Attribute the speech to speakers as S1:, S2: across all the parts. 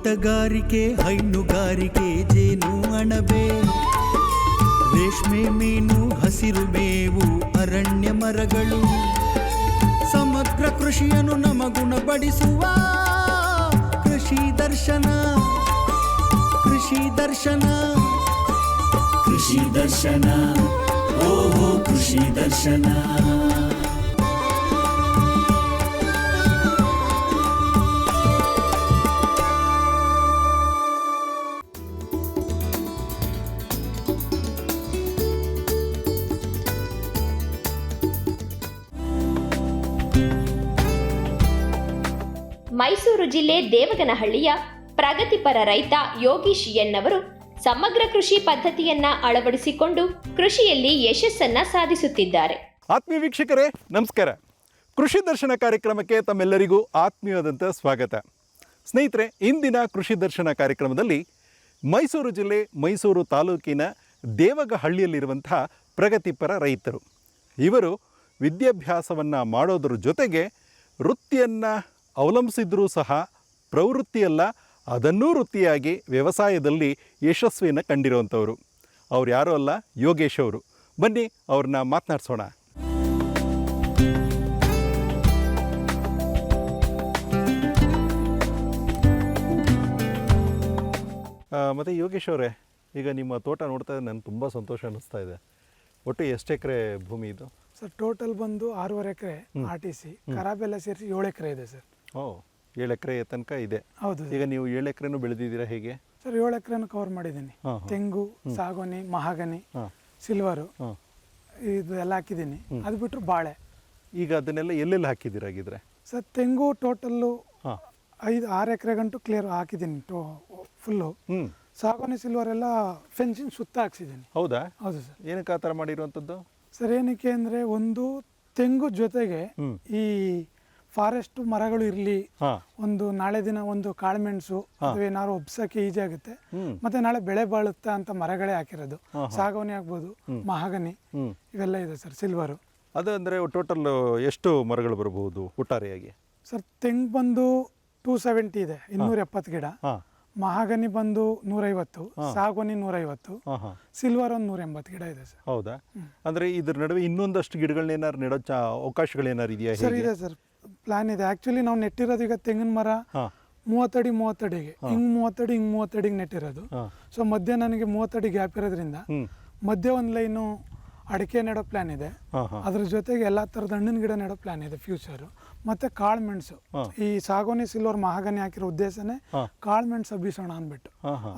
S1: ತೋಟಗಾರಿಕೆ, ಹೈನುಗಾರಿಕೆ, ಜೇನು ಅಣಬೆ, ರೇಷ್ಮೆ, ಮೀನು, ಹಸಿರು ಮೇವು, ಅರಣ್ಯ ಮರಗಳು, ಸಮಗ್ರ ಕೃಷಿಯನ್ನು ನಮಗುಣಪಡಿಸುವ ಕೃಷಿ ದರ್ಶನ. ಕೃಷಿ ದರ್ಶನ, ಕೃಷಿ ದರ್ಶನ, ಓಹೋ ಕೃಷಿ ದರ್ಶನ.
S2: ಮೈಸೂರು ಜಿಲ್ಲೆ ದೇವಗನಹಳ್ಳಿಯ ಪ್ರಗತಿಪರ ರೈತ ಯೋಗೀಶ್ ಎನ್ ಅವರು ಸಮಗ್ರ ಕೃಷಿ ಪದ್ಧತಿಯನ್ನ ಅಳವಡಿಸಿಕೊಂಡು ಕೃಷಿಯಲ್ಲಿ ಯಶಸ್ಸನ್ನ ಸಾಧಿಸುತ್ತಿದ್ದಾರೆ.
S3: ಆತ್ಮೀಯ ವೀಕ್ಷಕರೇ ನಮಸ್ಕಾರ. ಕೃಷಿ ದರ್ಶನ ಕಾರ್ಯಕ್ರಮಕ್ಕೆ ತಮ್ಮೆಲ್ಲರಿಗೂ ಆತ್ಮೀಯವಾದಂಥ ಸ್ವಾಗತ. ಸ್ನೇಹಿತರೆ, ಇಂದಿನ ಕೃಷಿ ದರ್ಶನ ಕಾರ್ಯಕ್ರಮದಲ್ಲಿ ಮೈಸೂರು ಜಿಲ್ಲೆ ಮೈಸೂರು ತಾಲೂಕಿನ ದೇವಗಹಳ್ಳಿಯಲ್ಲಿರುವಂತಹ ಪ್ರಗತಿಪರ ರೈತರು. ಇವರು ವಿದ್ಯಾಭ್ಯಾಸವನ್ನು ಮಾಡೋದ್ರ ಜೊತೆಗೆ ವೃತ್ತಿಯನ್ನು ಅವಲಂಬಿಸಿದ್ರೂ ಸಹ ಪ್ರವೃತ್ತಿಯಲ್ಲ, ಅದನ್ನೂ ವೃತ್ತಿಯಾಗಿ ವ್ಯವಸಾಯದಲ್ಲಿ ಯಶಸ್ವಿಯನ್ನು ಕಂಡಿರುವಂಥವರು. ಅವ್ರು ಯಾರೂ ಅಲ್ಲ, ಯೋಗೇಶ್ ಅವರು. ಬನ್ನಿ ಅವ್ರನ್ನ ಮಾತನಾಡ್ಸೋಣ. ಮತ್ತು ಯೋಗೇಶ್ ಅವರೇ, ಈಗ ನಿಮ್ಮ ತೋಟ ನೋಡ್ತಾ ಇದ್ದರೆ ನನಗೆ ತುಂಬ ಸಂತೋಷ ಅನ್ನಿಸ್ತಾ ಇದೆ. ಒಟ್ಟು ಎಷ್ಟು ಎಕರೆ ಭೂಮಿ ಇದು?
S4: ಸರ್ ಟೋಟಲ್ ಬಂದು 6.5 ಎಕರೆ RTC, ಖರಾಬೆಲ್ಲ ಸೇರಿಸಿ 7 ಎಕರೆ ಇದೆ ಸರ್.
S3: 7 ಎಕರೆ ತನಕ ಇದೆ.
S4: ಹೌದು.
S3: ಈಗ ನೀವು 7 ಎಕರೆನೂ ಬೆಳೆದಿದ್ದೀರಾ ಹೇಗೆ?
S4: ಸರ್ 7 ಎಕರೆನೂ ಕವರ್ ಮಾಡಿದ್ದೀನಿ. ತೆಂಗು, ಸಾಗೋನಿ, ಮಹಾಗನಿ, ಸಿಲ್ವರು ಇದು ಎಲ್ಲ ಹಾಕಿದ್ದೀನಿ. ಅದು ಬಿಟ್ಟರು ಬಾಳೆ.
S3: ಈಗ ಅದನ್ನೆಲ್ಲ ಎಲ್ಲೆಲ್ಲಿ ಹಾಕಿದ್ದೀರಾ ಹಾಗಿದ್ರೆ?
S4: ಸರ್ ತೆಂಗು ಟೋಟಲ್ಲು 5-6 ಎಕರೆ ಗಂಟು ಕ್ಲಿಯರ್ ಹಾಕಿದ್ದೀನಿ ಫುಲ್ಲು. ಸಾಗೋನಿ, ಸಿಲ್ವರ್ ಎಲ್ಲ ಫೆನ್ಸಿಂಗ್ ಸುತ್ತ ಹಾಕ್ಸಿದ್ದೀನಿ.
S3: ಹೌದಾ?
S4: ಹೌದು ಸರ್.
S3: ಏನಕ್ಕೆ ಆ ಥರ ಮಾಡಿರುವಂಥದ್ದು?
S4: ಸರ್ ಏನಕ್ಕೆ ಅಂದರೆ, ಒಂದು ತೆಂಗು ಜೊತೆಗೆ ಈ ಫಾರೆಸ್ಟ್ ಮರಗಳು ಇರಲಿ, ಒಂದು ನಾಳೆ ದಿನ ಒಂದು ಕಾಳುಮೆಣಸು ಅಥವಾ ಏನಾದ್ರು ಒಬ್ಸಕ್ಕೆ ಈಜಿ ಆಗುತ್ತೆ, ಮತ್ತೆ ನಾಳೆ ಬೆಳೆ ಬಾಳುತ್ತೆ ಅಂತ ಮರಗಳೇ ಹಾಕಿರೋದು. ಸಾಗೋನಿ ಆಗ್ಬೋದು, ಮಹಾಗನಿ ಇವೆಲ್ಲ ಇದೆ ಸರ್. ಸಿಲ್ವರು
S3: ಅದು ಅಂದರೆ ಟೋಟಲ್ ಎಷ್ಟು ಮರಗಳು ಬರಬಹುದು ಒಟ್ಟಾರೆಯಾಗಿ?
S4: ಸರ್ ತೆಂಗು ಬಂದು 270 ಇದೆ, 270 ಗಿಡ. ಮಹಾಗನಿ ಬಂದು 150, ಸಾಗೋನಿ 150, ಸಿಲ್ವರ್ ಒಂದು 180 ಗಿಡ ಇದೆ ಸರ್.
S3: ಹೌದಾ? ಅಂದರೆ ಇದ್ರ ನಡುವೆ ಇನ್ನೊಂದಷ್ಟು ಗಿಡಗಳನ್ನ ಏನಾರು ನೆಡೋ ಅವಕಾಶಗಳೇನಾರು ಇದೆಯಾ?
S4: ಸರ್ ಇದೆ ಸರ್, ಪ್ಲಾನ್ ಇದೆ. ಆಕ್ಚುಲಿ ನಾವು ನೆಟ್ಟಿರೋದು ಈಗ ತೆಂಗಿನ ಮರ 30 ಅಡಿ 30 ಅಡಿಗೆ, ಹಿಂಗ್ 30 ಅಡಿ ಹಿಂಗ್ 30 ಅಡಿಗೆ ನೆಟ್ಟಿರೋದು. ಸೊ ಮಧ್ಯೆ ನನಗೆ 30 ಅಡಿ ಗ್ಯಾಪ್ ಇರೋದ್ರಿಂದ ಮಧ್ಯೆ ಒಂದು ಲೈನು ಅಡಿಕೆ ನೆಡೋ ಪ್ಲಾನ್ ಇದೆ. ಅದ್ರ ಜೊತೆಗೆ ಎಲ್ಲಾ ತರದ ಹಣ್ಣಿನ ಗಿಡ ನೆಡೋ ಪ್ಲಾನ್ ಇದೆ ಫ್ಯೂಚರ್. ಮತ್ತೆ ಕಾಳು ಮೆಣಸು, ಈ ಸಾಗೋನಿ, ಸಿಲ್ವರ್, ಮಹಾಗನಿ ಹಾಕಿರೋ ಉದ್ದೇಶನೇ ಕಾಳು ಮೆಣಸು ಬೀಸೋಣ ಅಂದ್ಬಿಟ್ಟು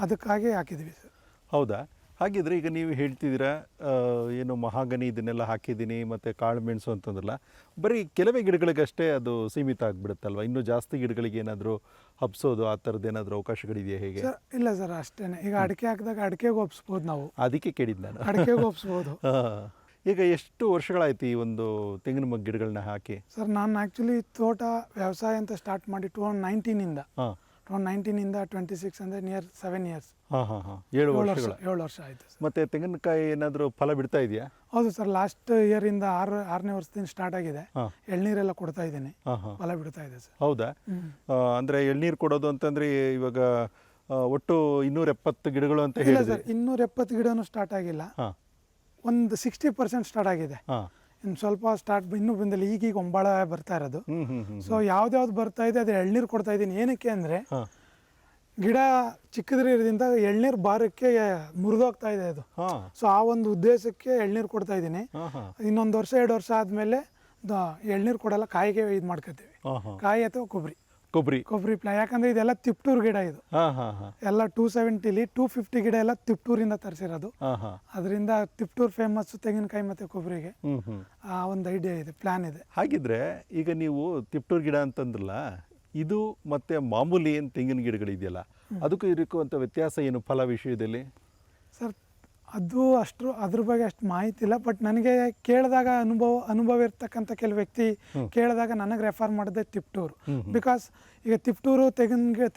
S4: ಅದಕ್ಕಾಗಿ ಹಾಕಿದ್ವಿ ಸರ್.
S3: ಹೌದಾ? ಹಾಗಿದ್ರೆ ಈಗ ನೀವು ಹೇಳ್ತಿದ್ದೀರಾ ಏನು ಮಹಾಗನಿ ಇದನ್ನೆಲ್ಲ ಹಾಕಿದ್ದೀನಿ ಮತ್ತು ಕಾಳು ಮೆಣಸು ಅಂತಂದ್ರಲ್ಲ, ಬರೀ ಕೆಲವೇ ಗಿಡಗಳಿಗಷ್ಟೇ ಅದು ಸೀಮಿತ ಆಗಿಬಿಡುತ್ತಲ್ವ? ಇನ್ನೂ ಜಾಸ್ತಿ ಗಿಡಗಳಿಗೆ ಏನಾದರೂ ಹಬ್ಸೋದು ಆ ಥರದ್ದು ಏನಾದರೂ ಅವಕಾಶಗಳಿದೆಯಾ ಹೇಗೆ?
S4: ಇಲ್ಲ ಸರ್, ಅಷ್ಟೇನೆ. ಈಗ ಅಡಿಕೆ ಹಾಕಿದಾಗ ಅಡಿಕೆಗೆ ಒಪ್ಸ್ಬೋದು ನಾವು.
S3: ಅದಕ್ಕೆ ಕೇಳಿದ್ದು ನಾನು,
S4: ಅಡಿಕೆಗೆ ಒಪ್ಸ್ಬೋದು.
S3: ಈಗ ಎಷ್ಟು ವರ್ಷಗಳಾಯ್ತು ಈ ಒಂದು ತೆಂಗಿನ ಗಿಡಗಳನ್ನ ಹಾಕಿ?
S4: ಸರ್ ನಾನು ಆ್ಯಕ್ಚುಲಿ ತೋಟ ವ್ಯವಸಾಯ ಅಂತ ಸ್ಟಾರ್ಟ್ ಮಾಡಿ 2019ಇಂದ 26 ಅಂದರೆ ನಿಯರ್ 7 ಇಯರ್ಸ್.
S3: 7
S4: ವರ್ಷ ಆಯಿತು.
S3: ಮತ್ತೆ ತೆಂಗಿನಕಾಯಿ ಏನಾದರೂ ಫಲ ಬಿಡ್ತಾ ಇದೆಯಾ?
S4: ಹೌದು ಸರ್, ಲಾಸ್ಟ್ ಇಯರಿಂದ 6ನೇ ವರ್ಷದಿಂದ ಸ್ಟಾರ್ಟ್ ಆಗಿದೆ. ಎಳ್ನೀರೆಲ್ಲ ಕೊಡ್ತಾ ಇದ್ದೀನಿ, ಫಲ ಬಿಡ್ತಾ ಇದೆ ಸರ್.
S3: ಹೌದಾ? ಅಂದರೆ ಎಳ್ನೀರು ಕೊಡೋದು ಅಂತಂದರೆ ಇವಾಗ ಒಟ್ಟು 270 ಗಿಡಗಳು ಅಂತ ಹೇಳಿದ್ರೆ?
S4: ಸರ್ 270 ಗಿಡನೂ ಸ್ಟಾರ್ಟ್ ಆಗಿಲ್ಲ, ಒಂದು 60% ಸ್ಟಾರ್ಟ್ ಆಗಿದೆ. ಇನ್ನು ಸ್ವಲ್ಪ ಸ್ಟಾರ್ಟ್ ಇನ್ನೂ ಬಂದಿಲ್ಲ, ಈಗೀಗ ಒಂಬಾಳ ಬರ್ತಾ ಇರೋದು. ಸೊ ಯಾವ್ದು ಬರ್ತಾ ಇದೆ ಅದು ಎಳ್ನೀರು ಕೊಡ್ತಾ ಇದ್ದೀನಿ. ಏನಕ್ಕೆ ಅಂದರೆ ಗಿಡ ಚಿಕ್ಕದ್ರಿಂದ ಎಳ್ನೀರು ಬಾರಕ್ಕೆ ಮುರಿದೋಗ್ತಾ ಇದೆ ಅದು. ಸೊ ಆ ಒಂದು ಉದ್ದೇಶಕ್ಕೆ ಎಳ್ನೀರು ಕೊಡ್ತಾ ಇದ್ದೀನಿ. ಇನ್ನೊಂದು ವರ್ಷ 2 ವರ್ಷ ಆದಮೇಲೆ ಎಳ್ನೀರು ಕೊಡಲ್ಲ, ಕಾಯಿಗೆ ಇದು ಮಾಡ್ಕೋತೀವಿ, ಕಾಯಿ ಅಥವಾ ಕೊಬ್ಬರಿ ಪ್ಲಾನ್. ಯಾಕಂದ್ರೆ ಇದೆಲ್ಲ ತಿಪ್ಟೂರ್ ಗಿಡ, ಇದು ಎಲ್ಲ 270ಲಿ 250 ಗಿಡ ಎಲ್ಲ ತಿಪ್ಟೂರಿಂದ ತರಿಸಿರೋದು. ಅದರಿಂದ ತಿಪ್ಟೂರ್ ಫೇಮಸ್ ತೆಂಗಿನಕಾಯಿ ಮತ್ತೆ ಕೊಬ್ಬರಿಗೆ. ಆ ಒಂದು ಐಡಿಯಾ ಇದೆ, ಪ್ಲಾನ್ ಇದೆ.
S3: ಹಾಗಿದ್ರೆ ಈಗ ನೀವು ತಿಪ್ಟೂರ್ ಗಿಡ ಅಂತಂದ್ರಲ್ಲ, ಇದು ಮತ್ತೆ ಮಾಮೂಲಿ ಏನು ತೆಂಗಿನ ಗಿಡಗಳಿದೆಯಲ್ಲ, ಅದಕ್ಕೂ ಇರುವಂಥ ವ್ಯತ್ಯಾಸ ಏನು ಫಲ ವಿಷಯದಲ್ಲಿ?
S4: ಸರ್ ಅದು ಅದ್ರ ಬಗ್ಗೆ ಅಷ್ಟು ಮಾಹಿತಿ ಇಲ್ಲ. ಬಟ್ ನನಗೆ ಕೇಳಿದಾಗ ಅನುಭವ ಇರ್ತಕ್ಕಂಥ ಕೆಲವು ವ್ಯಕ್ತಿ ಕೇಳಿದಾಗ ನನಗೆ ರೆಫರ್ ಮಾಡಿದೆ ತಿಪ್ಟೂರು. ಬಿಕಾಸ್ ಈಗ ತಿಪ್ಟೂರು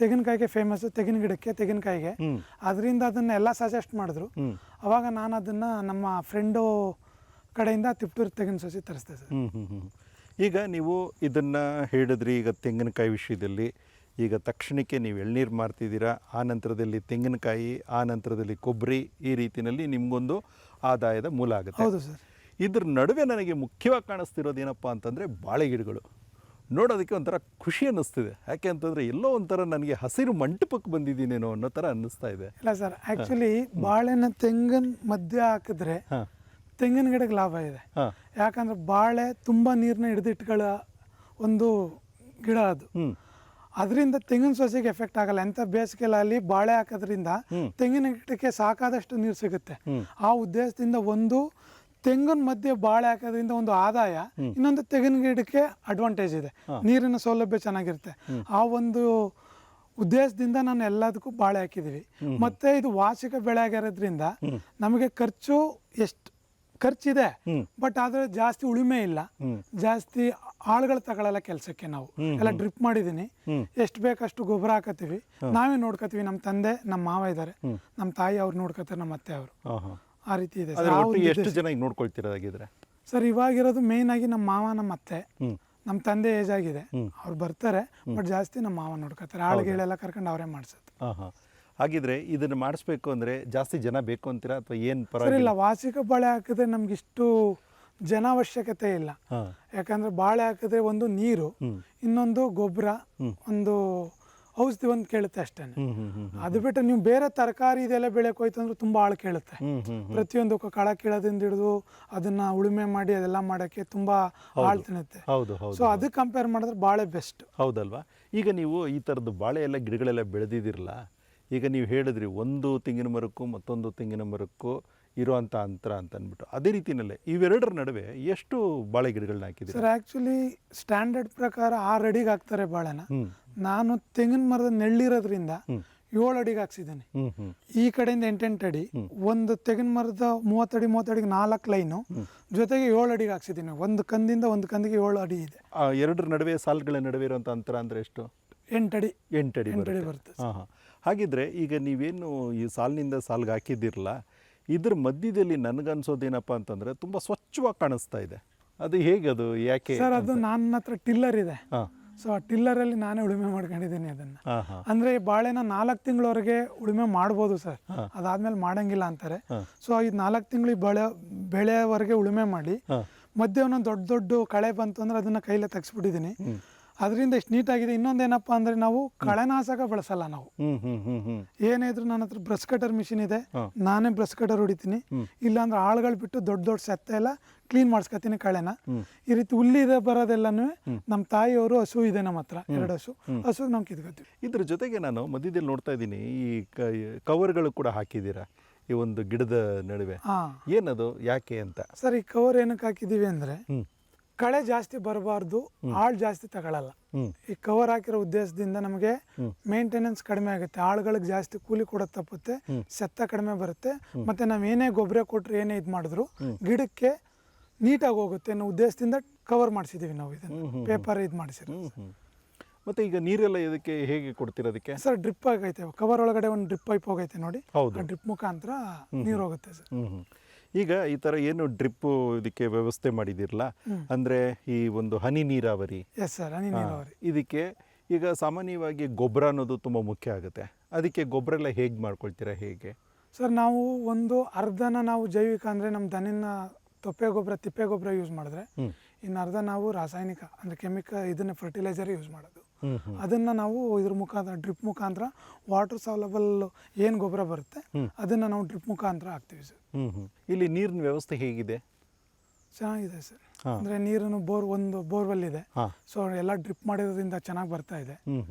S4: ತೆಂಗಿನಕಾಯಿಗೆ ಫೇಮಸ್, ತೆಂಗಿನ ಗಿಡಕ್ಕೆ, ತೆಂಗಿನಕಾಯಿಗೆ. ಅದರಿಂದ ಅದನ್ನ ಎಲ್ಲ ಸಜೆಸ್ಟ್ ಮಾಡಿದ್ರು. ಅವಾಗ ನಾನು ಅದನ್ನ ನಮ್ಮ ಫ್ರೆಂಡು ಕಡೆಯಿಂದ ತಿಪ್ಟೂರು ತೆಂಗಿನ ಸಸಿ ತರಿಸ್ದೆ ಸರ್.
S3: ಈಗ ನೀವು ಇದನ್ನು ಹೇಳಿದ್ರಿ, ಈಗ ತೆಂಗಿನಕಾಯಿ ವಿಷಯದಲ್ಲಿ ಈಗ ತಕ್ಷಣಕ್ಕೆ ನೀವು ಎಳ್ನೀರು ಮಾರ್ತಿದ್ದೀರಾ, ಆ ನಂತರದಲ್ಲಿ ತೆಂಗಿನಕಾಯಿ, ಆ ನಂತರದಲ್ಲಿ ಕೊಬ್ಬರಿ, ಈ ರೀತಿಯಲ್ಲಿ ನಿಮಗೊಂದು ಆದಾಯದ ಮೂಲ ಆಗುತ್ತೆ.
S4: ಹೌದು ಸರ್.
S3: ಇದ್ರ ನಡುವೆ ನನಗೆ ಮುಖ್ಯವಾಗಿ ಕಾಣಿಸ್ತಿರೋದು ಏನಪ್ಪ ಅಂತಂದರೆ ಬಾಳೆ ಗಿಡಗಳು. ನೋಡೋದಕ್ಕೆ ಒಂಥರ ಖುಷಿ ಅನ್ನಿಸ್ತಿದೆ. ಯಾಕೆ ಅಂತಂದರೆ ಎಲ್ಲೋ ಒಂಥರ ನನಗೆ ಹಸಿರು ಮಂಟಪಕ್ಕೆ ಬಂದಿದ್ದೀನೇನೋ ಅನ್ನೋ ಥರ ಅನ್ನಿಸ್ತಾ ಇದೆ.
S4: ಇಲ್ಲ ಸರ್, ಆ್ಯಕ್ಚುಲಿ ಬಾಳೆನ ತೆಂಗಿನ ಮಧ್ಯೆ ಹಾಕಿದ್ರೆ ತೆಂಗಿನ ಗಿಡಕ್ಕೆ ಲಾಭ ಇದೆ. ಯಾಕಂದರೆ ಬಾಳೆ ತುಂಬ ನೀರನ್ನ ಹಿಡಿದಿಟ್ಗಳ ಒಂದು ಗಿಡ ಅದು. ಅದರಿಂದ ತೆಂಗಿನ ಸೊಸೆಗೆ ಎಫೆಕ್ಟ್ ಆಗಲ್ಲ. ಎಂಥ ಬೇಸಿಗೆಯಲ್ಲಿ ಬಾಳೆ ಹಾಕೋದ್ರಿಂದ ತೆಂಗಿನ ಗಿಡಕ್ಕೆ ಸಾಕಾದಷ್ಟು ನೀರು ಸಿಗುತ್ತೆ. ಆ ಉದ್ದೇಶದಿಂದ ಒಂದು ತೆಂಗಿನ ಮಧ್ಯೆ ಬಾಳೆ ಹಾಕೋದ್ರಿಂದ ಒಂದು ಆದಾಯ, ಇನ್ನೊಂದು ತೆಂಗಿನ ಗಿಡಕ್ಕೆ ಅಡ್ವಾಂಟೇಜ್ ಇದೆ, ನೀರಿನ ಸೌಲಭ್ಯ ಚೆನ್ನಾಗಿರುತ್ತೆ. ಆ ಒಂದು ಉದ್ದೇಶದಿಂದ ನಾನು ಎಲ್ಲದಕ್ಕೂ ಬಾಳೆ ಹಾಕಿದ್ದೀವಿ. ಮತ್ತೆ ಇದು ವಾರ್ಷಿಕ ಬೆಳೆ ಆಗಿರೋದ್ರಿಂದ ನಮಗೆ ಖರ್ಚಿದೆ, ಬಟ್ ಆದರೆ ಜಾಸ್ತಿ ಉಳುಮೆ ಇಲ್ಲ, ಜಾಸ್ತಿ ಆಳುಗಳು ತಗೊಳ್ಳಲ್ಲ ಕೆಲಸಕ್ಕೆ. ನಾವು ಎಲ್ಲ ಡ್ರಿಪ್ ಮಾಡಿದೀನಿ, ಎಷ್ಟು ಬೇಕಷ್ಟು ಗೊಬ್ಬರ ಹಾಕತ್ತೀವಿ, ನಾವೇ ನೋಡ್ಕೋತೀವಿ. ನಮ್ಮ ತಂದೆ, ನಮ್ಮ ಮಾವ ಇದ್ದಾರೆ, ನಮ್ಮ ತಾಯಿ ಅವ್ರು ನೋಡ್ಕೋತಾರೆ, ನಮ್ಮ ಅತ್ತೆ ಅವರು. ಆ ರೀತಿ ಇದೆ.
S3: ಎಷ್ಟು ಜನ ನೋಡ್ಕೊಳ್ತಿರೋದಾಗಿದ್ರೆ
S4: ಸರ್ ಇವಾಗಿರೋದು ಮೇನ್ ಆಗಿ ನಮ್ಮ ಮಾವ, ನಮ್ಮ ಅತ್ತೆ, ನಮ್ಮ ತಂದೆ ಏಜ್ ಆಗಿದೆ, ಅವ್ರು ಬರ್ತಾರೆ, ಬಟ್ ಜಾಸ್ತಿ ನಮ್ಮ ಮಾವ ನೋಡ್ಕೋತಾರೆ. ಆಳುಗಳೆಲ್ಲ ಕರ್ಕೊಂಡು ಅವರೇ ಮಾಡಿಸುತ್ತೆ.
S3: ಹಾಗಿದ್ರೆ ಇದನ್ನು ಮಾಡಿಸ್ಬೇಕು ಅಂದರೆ ಜಾಸ್ತಿ ಜನ ಬೇಕು ಅಂತೀರಾ ಅಥವಾ ಏನು
S4: ಸರ್? ಇಲ್ಲ, ವಾರ್ಷಿಕ ಬಾಳೆ ಹಾಕಿದ್ರೆ ನಮ್ಗೆ ಇಷ್ಟು ಜನ ಅವಶ್ಯಕತೆ ಇಲ್ಲ. ಯಾಕಂದ್ರೆ ಬಾಳೆ ಹಾಕಿದ್ರೆ ಒಂದು ನೀರು, ಇನ್ನೊಂದು ಗೊಬ್ಬರ, ಒಂದು ಔಷಧಿ ಒಂದು ಕೇಳುತ್ತೆ ಅಷ್ಟೇ. ಅದು ಬಿಟ್ಟು ನೀವು ಬೇರೆ ತರಕಾರಿ ಇದೆಲ್ಲ ಬೆಳೆಯೋಕೆ ಹೋಯ್ತು ಅಂದ್ರೆ ತುಂಬಾ ಆಳು ಕೇಳುತ್ತೆ. ಪ್ರತಿಯೊಂದು ಕಳ ಕೀಳೋದಿಂದ ಹಿಡಿದು ಅದನ್ನ ಉಳುಮೆ ಮಾಡಿ ಅದೆಲ್ಲ ಮಾಡೋಕ್ಕೆ ತುಂಬಾ ಆಳು ತಿನ್ನುತ್ತೆ. ಸೊ ಅದಕ್ಕೆ ಕಂಪೇರ್ ಮಾಡಿದ್ರೆ ಬಾಳೆ ಬೆಸ್ಟ್.
S3: ಹೌದಲ್ವಾ? ಈಗ ನೀವು ಈ ಥರದ್ದು ಬಾಳೆ ಎಲ್ಲ ಗಿಡಗಳೆಲ್ಲ ಬೆಳೆದಿದ್ದೀರಲ್ಲ, ಈಗ ನೀವು ಹೇಳಿದ್ರಿ ಒಂದು ತೆಂಗಿನ ಮರಕ್ಕೂ ಮತ್ತೊಂದು ತೆಂಗಿನ ಮರಕ್ಕೂ ಇರುವಂಥ ಅಂತರ ಅಂತ ಅಂದ್ಬಿಟ್ಟು, ಅದೇ ರೀತಿಯಲ್ಲೇ ಇವೆರಡರ ನಡುವೆ ಎಷ್ಟು ಬಾಳೆ ಗಿಡಗಳನ್ನ ಹಾಕಿದ್ದೀರಿ?
S4: ಸರ್ ಆ್ಯಕ್ಚುಲಿ ಸ್ಟ್ಯಾಂಡರ್ಡ್ ಪ್ರಕಾರ 6 ಅಡಿಗೆ ಹಾಕ್ತಾರೆ ಬಾಳೆನ. ನಾನು ತೆಂಗಿನ ಮರದ ನೆಳ್ಳಿರೋದ್ರಿಂದ 7 ಅಡಿಗೆ ಹಾಕ್ಸಿದ್ದೀನಿ. ಈ ಕಡೆಯಿಂದ 8 ಅಡಿ, ಒಂದು ತೆಂಗಿನ ಮರದ 30 ಅಡಿಗೆ 4 ಲೈನು, ಜೊತೆಗೆ 7 ಅಡಿಗೆ ಹಾಕ್ಸಿದ್ದೀನಿ. ಒಂದು ಕಂದಿಂದ ಒಂದು ಕಂದಿಗೆ 7 ಅಡಿ ಇದೆ.
S3: ಎರಡರ ನಡುವೆ ಸಾಲುಗಳ ನಡುವೆ ಇರುವಂಥ ಅಂತರ ಅಂದರೆ ಎಷ್ಟು?
S4: 8 ಅಡಿ.
S3: 8 ಅಡಿ ಬರುತ್ತೆ. ಹಾಗಿದ್ರೆ ಈಗ ನೀವೇನು ಈ ಸಾಲಿನಿಂದ ಸಾಲಿಗೆ ಹಾಕಿದ್ದೀರಲ್ಲ, ಇದ್ರ ಮಧ್ಯದಲ್ಲಿ ನನಗನ್ಸೋದೇನಪ್ಪ ಅಂತಂದರೆ ತುಂಬ ಸ್ವಚ್ಛವಾಗಿ ಕಾಣಿಸ್ತಾ ಇದೆ. ಅದು ಹೇಗೆ, ಅದು ಯಾಕೆ?
S4: ಸರ್ ಅದು ನನ್ನ ಹತ್ರ ಟಿಲ್ಲರ್ ಇದೆ. ಸೊ ಆ ಟಿಲ್ಲರಲ್ಲಿ ನಾನೇ ಉಳುಮೆ ಮಾಡ್ಕೊಂಡಿದ್ದೀನಿ ಅದನ್ನ. ಅಂದ್ರೆ ಬಾಳೆನ 4 ತಿಂಗಳವರೆಗೆ ಉಳುಮೆ ಮಾಡ್ಬೋದು ಸರ್, ಅದಾದ್ಮೇಲೆ ಮಾಡಂಗಿಲ್ಲ ಅಂತಾರೆ. ಸೊ ಇದು 4 ತಿಂಗಳು ಬೆಳೆವರೆಗೆ ಉಳುಮೆ ಮಾಡಿ ಮಧ್ಯೆ ಒಂದೊಂದು ದೊಡ್ಡ ಕಳೆ ಬಂತು ಅಂದ್ರೆ ಅದನ್ನ ಕೈಲೇ ತೆಗ್ಸ್ಬಿಟ್ಟಿದ್ದೀನಿ. ಅದರಿಂದ ಎಷ್ಟು ನೀಟಾಗಿದೆ. ಇನ್ನೊಂದೇನಪ್ಪ ಅಂದ್ರೆ ನಾವು ಕಳೆನಾಶಕ ಬಳಸಲ್ಲ. ನಾವು ಏನೇ ಇದ್ರು ನನ್ನ ಹತ್ರ ಬ್ರಷ್ ಕಟರ್ ಮಿಷಿನ್ ಇದೆ, ನಾನೇ ಬ್ರಷ್ ಕಟರ್ ಹೊಡಿತೀನಿ. ಇಲ್ಲಾಂದ್ರೆ ಆಳುಗಳು ಬಿಟ್ಟು ದೊಡ್ಡ ಸೆತ್ತ ಎಲ್ಲ ಕ್ಲೀನ್ ಮಾಡಿಸ್ಕೊತೀನಿ ಕಳೆನ. ಈ ರೀತಿ ಹುಲ್ಲಿದೆ ಬರೋದೆಲ್ಲನೂ ನಮ್ಮ ತಾಯಿಯವರು ಹಸು ಇದೆ, ನಮ್ಮ ಹತ್ರ 2 ಹಸು ನಾವು ಕಿತ್ಕೋತೀವಿ.
S3: ಇದ್ರ ಜೊತೆಗೆ ನಾನು ಮಧ್ಯದಲ್ಲಿ ನೋಡ್ತಾ ಇದ್ದೀನಿ ಈ ಕವರ್ಗಳು ಕೂಡ ಹಾಕಿದ್ದೀರಾ ಈ ಒಂದು ಗಿಡದ ನಡುವೆ. ಏನದು, ಯಾಕೆ ಅಂತ?
S4: ಸರ್ ಈ ಕವರ್ ಏನಕ್ಕೆ ಹಾಕಿದೀವಿ ಅಂದ್ರೆ ಕಳೆ ಜಾಸ್ತಿ ಬರಬಾರ್ದು, ಆಳು ಜಾಸ್ತಿ ತಗೊಳ್ಳಲ್ಲ. ಈ ಕವರ್ ಹಾಕಿರೋ ಉದ್ದೇಶದಿಂದ ನಮಗೆ ಮೇಂಟೆನೆನ್ಸ್ ಕಡಿಮೆ ಆಗುತ್ತೆ, ಆಳುಗಳಿಗೆ ಜಾಸ್ತಿ ಕೂಲಿ ಕೊಡೋದು ತಪ್ಪುತ್ತೆ, ಸೆತ್ತ ಕಡಿಮೆ ಬರುತ್ತೆ, ಮತ್ತೆ ನಾವ್ ಏನೇ ಗೊಬ್ಬರ ಕೊಟ್ರೆ ಏನೇ ಇದು ಮಾಡಿದ್ರು ಗಿಡಕ್ಕೆ ನೀಟಾಗಿ ಹೋಗುತ್ತೆ ಅನ್ನೋ ಉದ್ದೇಶದಿಂದ ಕವರ್ ಮಾಡಿಸಿದೀವಿ ನಾವು. ಇದನ್ನ ಪೇಪರ್ ಇದು ಮಾಡಿಸಿರೋದು.
S3: ಮತ್ತೆ ಈಗ ನೀರೆಲ್ಲ ಇದಕ್ಕೆ ಹೇಗೆ ಕೊಡ್ತಿರೋದಕ್ಕೆ?
S4: ಸರ್ ಡ್ರಿಪ್ ಆಗೈತೆ, ಕವರ್ ಒಳಗಡೆ ಒಂದು ಡ್ರಿಪ್ ಪೈಪ್ ಹೋಗೈತೆ ನೋಡಿ, ಡ್ರಿಪ್ ಮುಖಾಂತರ ನೀರು ಹೋಗುತ್ತೆ ಸರ್.
S3: ಈಗ ಈ ತರ ಏನು ಡ್ರಿಪ್ ಇದಕ್ಕೆ ವ್ಯವಸ್ಥೆ ಮಾಡಿದಿರಲ್ಲ, ಅಂದ್ರೆ ಈ ಒಂದು ಹನಿ ನೀರಾವರಿ.
S4: ಎಸ್ ಸರ್, ಹನಿ ನೀರಾವರಿ.
S3: ಇದಕ್ಕೆ ಈಗ ಸಾಮಾನ್ಯವಾಗಿ ಗೊಬ್ಬರ ಅನ್ನೋದು ತುಂಬಾ ಮುಖ್ಯ ಆಗುತ್ತೆ. ಅದಕ್ಕೆ ಗೊಬ್ಬರ ಎಲ್ಲ ಹೇಗೆ ಮಾಡ್ಕೊಳ್ತೀರಾ, ಹೇಗೆ?
S4: ಸರ್ ನಾವು ಒಂದು ಅರ್ಧನ ನಾವು ಜೈವಿಕ ಅಂದ್ರೆ ನಮ್ಮ ದನಿನ ತೊಪ್ಪೆ ಗೊಬ್ಬರ, ತಿಪ್ಪೆ ಗೊಬ್ಬರ ಯೂಸ್ ಮಾಡಿದ್ರೆ, ಇನ್ನು ಅರ್ಧ ನಾವು ರಾಸಾಯನಿಕ ಅಂದ್ರೆ ಕೆಮಿಕಲ್ ಇದನ್ನ ಫರ್ಟಿಲೈಸರ್ ಯೂಸ್ ಮಾಡೋದು. ಅದನ್ನ ನಾವು ಇದ್ರ ಮುಖಾಂತರ ಡ್ರಿಪ್ ಮುಖಾಂತರ ವಾಟರ್ ಸೌಲಬಲ್ ಏನು ಗೊಬ್ಬರ ಬರುತ್ತೆ ಅದನ್ನ ನಾವು ಡ್ರಿಪ್ ಮುಖಾಂತರ ಹಾಕ್ತೀವಿ ಸರ್.
S3: ಇಲ್ಲಿ ನೀರಿನ ವ್ಯವಸ್ಥೆ ಹೇಗಿದೆ?
S4: ಚೆನ್ನಾಗಿದೆ ಸರ್. ಅಂದ್ರೆ ನೀರನ್ನು ಒಂದು ಬೋರ್ವೆಲ್ ಇದೆ, ಸೊ ಎಲ್ಲ ಡ್ರಿಪ್ ಮಾಡಿರೋದ್ರಿಂದ ಚೆನ್ನಾಗಿ ಬರ್ತಾ ಇದೆ,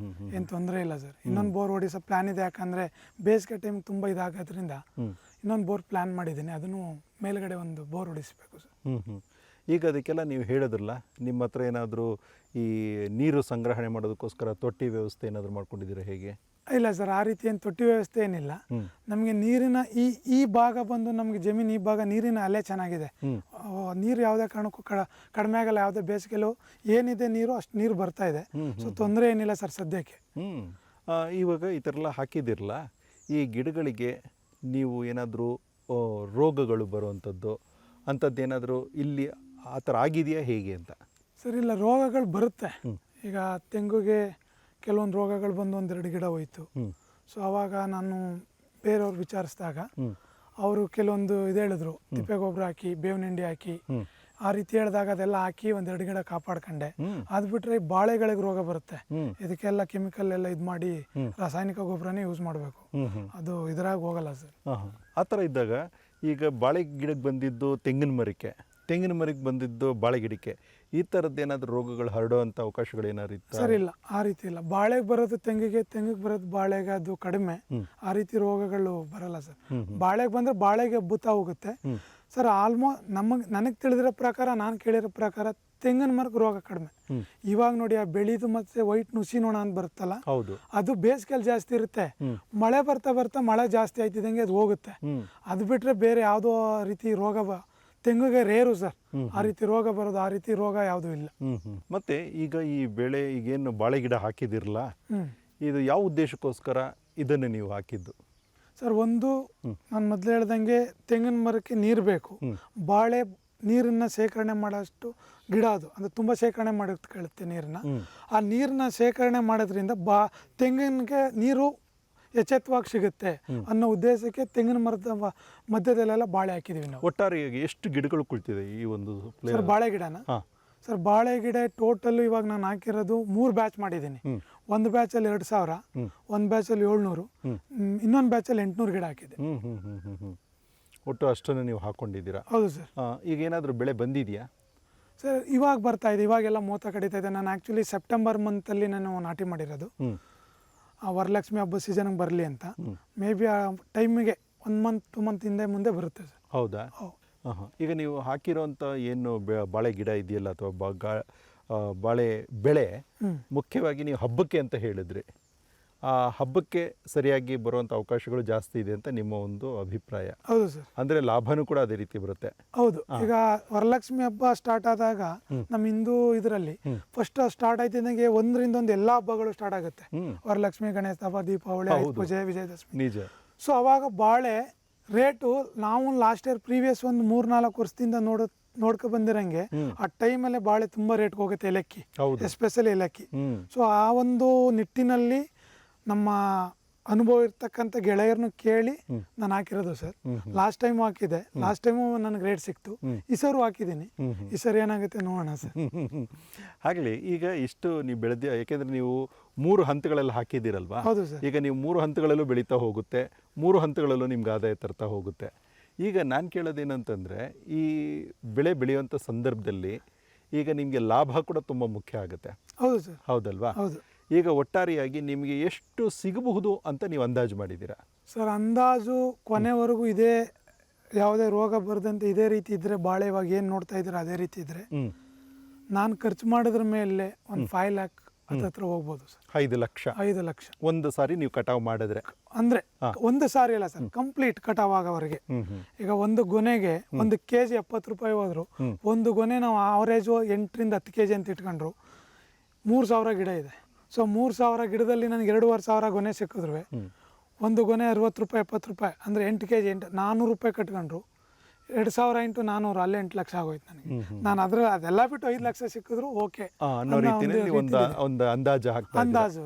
S4: ಏನು ತೊಂದರೆ ಇಲ್ಲ ಸರ್. ಇನ್ನೊಂದು ಬೋರ್ ಹೊಡಿಸೋ ಪ್ಲಾನ್ ಇದೆ, ಯಾಕಂದ್ರೆ ಬೇಸಿಗೆ ಟೈಮ್ ತುಂಬಾ ಇದಾಗೋದ್ರಿಂದ ಇನ್ನೊಂದು ಬೋರ್ ಪ್ಲಾನ್ ಮಾಡಿದ್ದೀನಿ, ಅದನ್ನು ಮೇಲ್ಗಡೆ ಒಂದು ಬೋರ್ ಹೊಡಿಸ್ಬೇಕು ಸರ್.
S3: ಈಗ ಅದಕ್ಕೆಲ್ಲ ನೀವು ಹೇಳಿದ್ರಲ್ಲ, ನಿಮ್ಮ ಹತ್ರ ಏನಾದರೂ ಈ ನೀರು ಸಂಗ್ರಹಣೆ ಮಾಡೋದಕ್ಕೋಸ್ಕರ ತೊಟ್ಟಿ ವ್ಯವಸ್ಥೆ ಏನಾದರೂ ಮಾಡ್ಕೊಂಡಿದ್ದೀರಾ, ಹೇಗೆ?
S4: ಇಲ್ಲ ಸರ್, ಆ ರೀತಿ ಏನು ತೊಟ್ಟಿ ವ್ಯವಸ್ಥೆ ಏನಿಲ್ಲ. ನಮಗೆ ನೀರಿನ ಈ ಭಾಗ ಬಂದು ನಮಗೆ ಜಮೀನು ಈ ಭಾಗ ನೀರಿನ ಅಲೆ ಚೆನ್ನಾಗಿದೆ, ನೀರು ಯಾವುದೇ ಕಾರಣಕ್ಕೂ ಕಡಿಮೆ ಆಗಲ್ಲ. ಯಾವುದೇ ಬೇಸಿಗೆಲೂ ಏನಿದೆ ನೀರು ಅಷ್ಟು ನೀರು ಬರ್ತಾ ಇದೆ, ಸೊ ತೊಂದರೆ ಏನಿಲ್ಲ ಸರ್ ಸದ್ಯಕ್ಕೆ.
S3: ಇವಾಗ ಈ ಥರ ಎಲ್ಲ ಹಾಕಿದಿರಲ್ಲ, ಈ ಗಿಡಗಳಿಗೆ ನೀವು ಏನಾದರೂ ರೋಗಗಳು ಬರುವಂಥದ್ದು ಅಂಥದ್ದೇನಾದರೂ ಇಲ್ಲಿ ಆ ಥರ ಆಗಿದೆಯಾ, ಹೇಗೆ ಅಂತ?
S4: ಸರ್ ಇಲ್ಲ, ರೋಗಗಳು ಬರುತ್ತೆ. ಈಗ ತೆಂಗುಗೆ ಕೆಲವೊಂದು ರೋಗಗಳು ಬಂದು ಒಂದೆರಡು ಗಿಡ ಹೋಯ್ತು. ಸೊ ಅವಾಗ ನಾನು ಬೇರೆಯವ್ರು ವಿಚಾರಿಸಿದಾಗ ಅವರು ಕೆಲವೊಂದು ಇದು ಹೇಳಿದ್ರು, ತಿಪ್ಪೆ ಗೊಬ್ಬರ ಹಾಕಿ, ಬೇವಿನ ಹಿಂಡಿ ಹಾಕಿ, ಆ ರೀತಿ ಹೇಳಿದಾಗ ಅದೆಲ್ಲ ಹಾಕಿ ಒಂದೆರಡು ಗಿಡ ಕಾಪಾಡ್ಕೊಂಡೆ. ಅದು ಬಿಟ್ಟರೆ ಬಾಳೆಗಳಿಗೆ ರೋಗ ಬರುತ್ತೆ, ಇದಕ್ಕೆಲ್ಲ ಕೆಮಿಕಲ್ ಎಲ್ಲ ಇದು ಮಾಡಿ ರಾಸಾಯನಿಕ ಗೊಬ್ಬರನೇ ಯೂಸ್ ಮಾಡಬೇಕು, ಅದು ಇದ್ರಾಗ ಹೋಗಲ್ಲ ಸರ್.
S3: ಆ ಥರ ಇದ್ದಾಗ ಈಗ ಬಾಳೆ ಗಿಡಕ್ಕೆ ಬಂದಿದ್ದು ತೆಂಗಿನ ಮರಕ್ಕೆ ಬಂದಿದ್ದು ಬಾಳೆ ಗಿಡಕ್ಕೆ, ಈ ಥರದ್ದು ಏನಾದರೂ ರೋಗಗಳು ಹರಡುವಂಥ ಅವಕಾಶಗಳು ಏನಾದ್ರು ಇತ್ತು?
S4: ಸರ್ ಇಲ್ಲ, ಆ ರೀತಿ ಇಲ್ಲ. ಬಾಳೆಗೆ ಬರೋದು ತೆಂಗಿಗೆ ಬರೋದು ಬಾಳೆಗೆ ಅದು ಕಡಿಮೆ, ಆ ರೀತಿ ರೋಗಗಳು ಬರಲ್ಲ ಸರ್. ಬಾಳೆಗೆ ಬಂದರೆ ಬಾಳೆಗೆ ಬುತ್ತ ಹೋಗುತ್ತೆ ಸರ್. ಆಲ್ಮೋಸ್ಟ್ ನನಗೆ ತಿಳಿದಿರೋ ಪ್ರಕಾರ, ನಾನು ಕೇಳಿರೋ ಪ್ರಕಾರ ತೆಂಗಿನ ಮರಕ್ಕೆ ರೋಗ ಕಡಿಮೆ. ಇವಾಗ ನೋಡಿ ಆ ಬೆಳಿದು ಮತ್ತೆ ವೈಟ್ ನುಸಿ ನೋಣ ಅಂತ ಬರುತ್ತಲ್ಲ, ಅದು ಬೇಸಿಗೆಯಲ್ಲಿ ಜಾಸ್ತಿ ಇರುತ್ತೆ. ಮಳೆ ಬರ್ತಾ ಮಳೆ ಜಾಸ್ತಿ ಆಯ್ತಿದಂಗೆ ಅದು ಹೋಗುತ್ತೆ. ಅದು ಬಿಟ್ರೆ ಬೇರೆ ಯಾವುದೋ ರೀತಿ ರೋಗ ತೆಂಗಿಗೆ ರೇರು ಸರ್, ಆ ರೀತಿ ರೋಗ ಬರೋದು, ಆ ರೀತಿ ರೋಗ ಯಾವುದೂ ಇಲ್ಲ.
S3: ಮತ್ತೆ ಈಗ ಈ ಬೆಳೆ ಈಗೇನು ಬಾಳೆ ಗಿಡ ಹಾಕಿದಿರಲ್ಲ, ಇದು ಯಾವ ಉದ್ದೇಶಕ್ಕೋಸ್ಕರ ಇದನ್ನು ನೀವು ಹಾಕಿದ್ದು
S4: ಸರ್? ಒಂದು ನಾನು ಮೊದಲು ಹೇಳ್ದಂಗೆ ತೆಂಗಿನ ಮರಕ್ಕೆ ನೀರು ಬೇಕು. ಬಾಳೆ ನೀರನ್ನು ಶೇಖರಣೆ ಮಾಡೋಷ್ಟು ಗಿಡ ಅದು, ಅಂದರೆ ತುಂಬ ಶೇಖರಣೆ ಕೇಳುತ್ತೆ ನೀರನ್ನ. ಆ ನೀರನ್ನ ಶೇಖರಣೆ ಮಾಡೋದ್ರಿಂದ ತೆಂಗಿನಿಗೆ ನೀರು ಎಚ್ಚೆತ್ತವಾಗಿ ಸಿಗುತ್ತೆ ಅನ್ನೋ ಉದ್ದೇಶಕ್ಕೆ ತೆಂಗಿನ ಮರದ ಮಧ್ಯದಲ್ಲೆಲ್ಲ ಬಾಳೆ ಹಾಕಿದೀವಿ ನಾವು.
S3: ಒಟ್ಟಾರೆ ಎಷ್ಟು ಗಿಡಗಳು ಕುಳಿತಿದೆ ಈ ಒಂದು
S4: ಸರ್ ಬಾಳೆ ಗಿಡನ? ಸರ್ ಬಾಳೆ ಗಿಡ ಟೋಟಲ್ ಇವಾಗ ನಾನು ಹಾಕಿರೋದು 3 ಬ್ಯಾಚ್ ಮಾಡಿದ್ದೀನಿ. ಒಂದು ಬ್ಯಾಚಲ್ಲಿ 2000, ಒಂದು ಬ್ಯಾಚಲ್ಲಿ 700, ಇನ್ನೊಂದು ಬ್ಯಾಚಲ್ಲಿ 800 ಗಿಡ ಹಾಕಿದೆ.
S3: ಒಟ್ಟು ಅಷ್ಟನ್ನು ನೀವು ಹಾಕೊಂಡಿದ್ದೀರಾ?
S4: ಹೌದು ಸರ್.
S3: ಈಗ ಏನಾದರೂ ಬೆಳೆ ಬಂದಿದೆಯಾ
S4: ಸರ್? ಇವಾಗ ಬರ್ತಾ ಇದೆ, ಇವಾಗೆಲ್ಲ ಮೋತ ಕಡಿತಾ ಇದೆ. ನಾನು ಆ್ಯಕ್ಚುಲಿ ಸೆಪ್ಟೆಂಬರ್ ಮಂತಲ್ಲಿ ನಾನು ನಾಟಿ ಮಾಡಿರೋದು, ವರಲಕ್ಷ್ಮಿ ಹಬ್ಬ ಸೀಸನ್ಗೆ ಬರಲಿ ಅಂತ. ಮೇ ಬಿ ಆ ಟೈಮಿಗೆ 1 ಮಂತ್ 2 ಮಂತ್ ಹಿಂದೆ ಮುಂದೆ ಬರುತ್ತೆ ಸರ್.
S3: ಹೌದಾ? ಈಗ ನೀವು ಹಾಕಿರೋಂಥ ಏನು ಬಾಳೆ ಗಿಡ ಇದೆಯಲ್ಲ ಅಥವಾ ಬಾಳೆ ಬೆಳೆ, ಮುಖ್ಯವಾಗಿ ನೀವು ಹಬ್ಬಕ್ಕೆ ಅಂತ ಹೇಳಿದ್ರಿ, ಆ ಹಬ್ಬಕ್ಕೆ ಸರಿಯಾಗಿ ಬರುವಂಥ ಅವಕಾಶಗಳು ಜಾಸ್ತಿ ಇದೆ ಅಂತ ನಿಮ್ಮ ಒಂದು ಅಭಿಪ್ರಾಯ?
S4: ಹೌದು ಸರ್.
S3: ಅಂದರೆ ಲಾಭನೂ ಕೂಡ ಅದೇ ರೀತಿ ಬರುತ್ತೆ?
S4: ಹೌದು. ಈಗ ವರಲಕ್ಷ್ಮಿ ಹಬ್ಬ ಸ್ಟಾರ್ಟ್ ಆದಾಗ ನಮ್ಮ ಹಿಂದೂ ಇದರಲ್ಲಿ ಫಸ್ಟ್ ಸ್ಟಾರ್ಟ್ ಆಯ್ತಿದ್ದಂಗೆ 1 ರಿಂದ 1 ಎಲ್ಲ ಹಬ್ಬಗಳು ಸ್ಟಾರ್ಟ್ ಆಗುತ್ತೆ. ವರಲಕ್ಷ್ಮಿ, ಗಣೇಶ ಹಬ್ಬ, ದೀಪಾವಳಿ, ಪೂಜೆ, ವಿಜಯದಶಮಿ.
S3: ನಿಜ.
S4: ಸೊ ಅವಾಗ ಬಾಳೆ ರೇಟು ನಾವು ಲಾಸ್ಟ್ ಇಯರ್ ಪ್ರೀವಿಯಸ್ ಒಂದು 3-4 ವರ್ಷದಿಂದ ನೋಡ್ಕೊ ಬಂದಿರಂಗೆ ಆ ಟೈಮಲ್ಲೇ ಬಾಳೆ ತುಂಬ ರೇಟ್ಗೆ ಹೋಗುತ್ತೆ, ಏಲಕ್ಕಿ ಎಸ್ಪೆಷಲಿ ಏಲಕ್ಕಿ. ಸೊ ಆ ಒಂದು ನಿಟ್ಟಿನಲ್ಲಿ ನಮ್ಮ ಅನುಭವ ಇರ್ತಕ್ಕಂಥ ಗೆಳೆಯರನ್ನು ಕೇಳಿ ನಾನು ಹಾಕಿರೋದು ಸರ್. ಲಾಸ್ಟ್ ಟೈಮ್ ಹಾಕಿದೆ, ಲಾಸ್ಟ್ ಟೈಮು ನನಗೆ ರೇಟ್ ಸಿಕ್ತು. ಈ ಸರು ಹಾಕಿದ್ದೀನಿ, ಈ ಸರಿ ಏನಾಗುತ್ತೆ ನೋಡೋಣ ಸರ್.
S3: ಹಾಗಲಿ ಈಗ ಇಷ್ಟು ನೀವು ಬೆಳೆದ, ಯಾಕೆಂದರೆ ನೀವು 3 ಹಂತಗಳಲ್ಲಿ ಹಾಕಿದ್ದೀರಲ್ವಾ?
S4: ಹೌದು ಸರ್.
S3: ಈಗ ನೀವು 3 ಹಂತಗಳಲ್ಲೂ ಬೆಳೀತಾ ಹೋಗುತ್ತೆ, 3 ಹಂತಗಳಲ್ಲೂ ನಿಮ್ಗೆ ಆದಾಯ ತರ್ತಾ ಹೋಗುತ್ತೆ. ಈಗ ನಾನು ಕೇಳೋದೇನಂತಂದರೆ, ಈ ಬೆಳೆ ಬೆಳೆಯುವಂಥ ಸಂದರ್ಭದಲ್ಲಿ ಈಗ ನಿಮಗೆ ಲಾಭ ಕೂಡ ತುಂಬ ಮುಖ್ಯ ಆಗುತ್ತೆ.
S4: ಹೌದು ಸರ್.
S3: ಹೌದಲ್ವಾ?
S4: ಹೌದು.
S3: ಈಗ ಒಟ್ಟಾರೆಯಾಗಿ ನಿಮಗೆ ಎಷ್ಟು ಸಿಗಬಹುದು ಅಂತ ನೀವು ಅಂದಾಜು ಮಾಡಿದ್ದೀರಾ
S4: ಸರ್? ಅಂದಾಜು ಕೊನೆವರೆಗೂ ಇದೇ ಯಾವುದೇ ರೋಗ ಬರದಂತೆ ಇದೇ ರೀತಿ ಇದ್ದರೆ, ಬಾಳೆ ಇವಾಗ ಏನು ನೋಡ್ತಾ ಇದ್ದೀರಾ ಅದೇ ರೀತಿ ಇದ್ದರೆ, ನಾನು ಖರ್ಚು ಮಾಡೋದ್ರ ಮೇಲೆ ಒಂದು 5 lakh ಹತ್ರ ಹೋಗ್ಬೋದು ಸರ್.
S3: 5 ಲಕ್ಷ? 5
S4: ಲಕ್ಷ
S3: ಒಂದು ಸಾರಿ ನೀವು ಕಟಾವು ಮಾಡಿದ್ರೆ?
S4: ಅಂದರೆ ಒಂದು ಸಾರಿ ಅಲ್ಲ ಸರ್, ಕಂಪ್ಲೀಟ್ ಕಟಾವ್ ಆಗೋವರೆಗೆ. ಈಗ ಒಂದು ಗೊನೆಗೆ 1 kg 70 ರೂಪಾಯಿ ಹೋದ್ರು, ಒಂದು ಗೊನೆ ನಾವು ಆವರೇಜು 8 ರಿಂದ 10 kg ಅಂತ ಇಟ್ಕೊಂಡ್ರು 3000 ಗಿಡ ಇದೆ. ಸೊ 3000 ಗಿಡದಲ್ಲಿ ನನಗೆ 2500 ಗೊನೆ ಸಿಕ್ಕಿದ್ರು, ಒಂದು ಗೊನೆ 60 ರೂಪಾಯಿ 70 ರೂಪಾಯಿ ಅಂದರೆ 8 kg 400 ರೂಪಾಯಿ ಕಟ್ಕೊಂಡ್ರು. 2000 × 400 ಅಲ್ಲೇ 8 ಲಕ್ಷ ಆಗೋಯ್ತು ನನಗೆ. ನಾನು ಅದೆಲ್ಲ ಬಿಟ್ಟು 5 ಲಕ್ಷ ಸಿಕ್ಕಿದ್ರು ಓಕೆ
S3: ಅನ್ನೋ ರೀತಿಯಲ್ಲಿ ಒಂದು ಅಂದಾಜು ಹಾಕ್ತಾ
S4: ಅಂದಾಜು.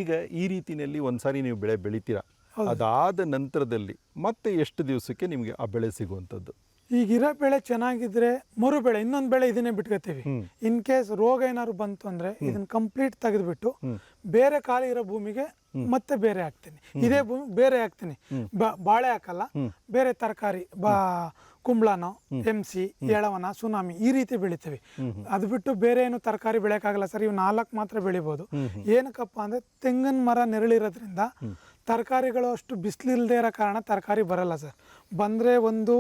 S3: ಈಗ ಈ ರೀತಿಯಲ್ಲಿ ಒಂದ್ಸಾರಿ ನೀವು ಬೆಳೆ ಬೆಳಿತೀರಾ, ಅದಾದ ನಂತರದಲ್ಲಿ ಮತ್ತೆ ಎಷ್ಟು ದಿವಸಕ್ಕೆ ನಿಮಗೆ ಆ ಬೆಳೆ ಸಿಗುವಂಥದ್ದು?
S4: ಈಗಿರೋ ಬೆಳೆ ಚೆನ್ನಾಗಿದ್ರೆ ಮರು ಬೆಳೆ ಇನ್ನೊಂದು ಬೆಳೆ ಇದನ್ನೇ ಬಿಟ್ಕೋತೀವಿ. ಇನ್ ಕೇಸ್ ರೋಗ ಏನಾದ್ರು ಬಂತು ಅಂದ್ರೆ ಇದನ್ನ ಕಂಪ್ಲೀಟ್ ತೆಗೆದ್ಬಿಟ್ಟು ಬೇರೆ ಖಾಲಿ ಇರೋ ಭೂಮಿಗೆ ಮತ್ತೆ ಬೇರೆ ಹಾಕ್ತೀನಿ, ಇದೇ ಭೂಮಿ ಬೇರೆ ಹಾಕ್ತೀನಿ. ಬಾಳೆ ಹಾಕಲ್ಲ, ಬೇರೆ ತರಕಾರಿ, ಕುಂಬಳನೋ, MC, ಎಳವನ, ಸುನಾಮಿ ಈ ರೀತಿ ಬೆಳಿತೀವಿ. ಅದು ಬಿಟ್ಟು ಬೇರೆ ಏನು ತರಕಾರಿ ಬೆಳೆಯೋಕ್ಕಾಗಲ್ಲ ಸರ್. ಇವು 4 ಮಾತ್ರ ಬೆಳಿಬೋದು. ಏನಕ್ಕಪ್ಪ ಅಂದ್ರೆ ತೆಂಗಿನ ಮರ ನೆರಳಿರೋದ್ರಿಂದ ತರಕಾರಿಗಳು ಅಷ್ಟು ಬಿಸಿಲಿಲ್ಲದೆ ಇರೋ ಕಾರಣ ತರಕಾರಿ ಬರಲ್ಲ ಸರ್. ಬಂದರೆ ಒಂದು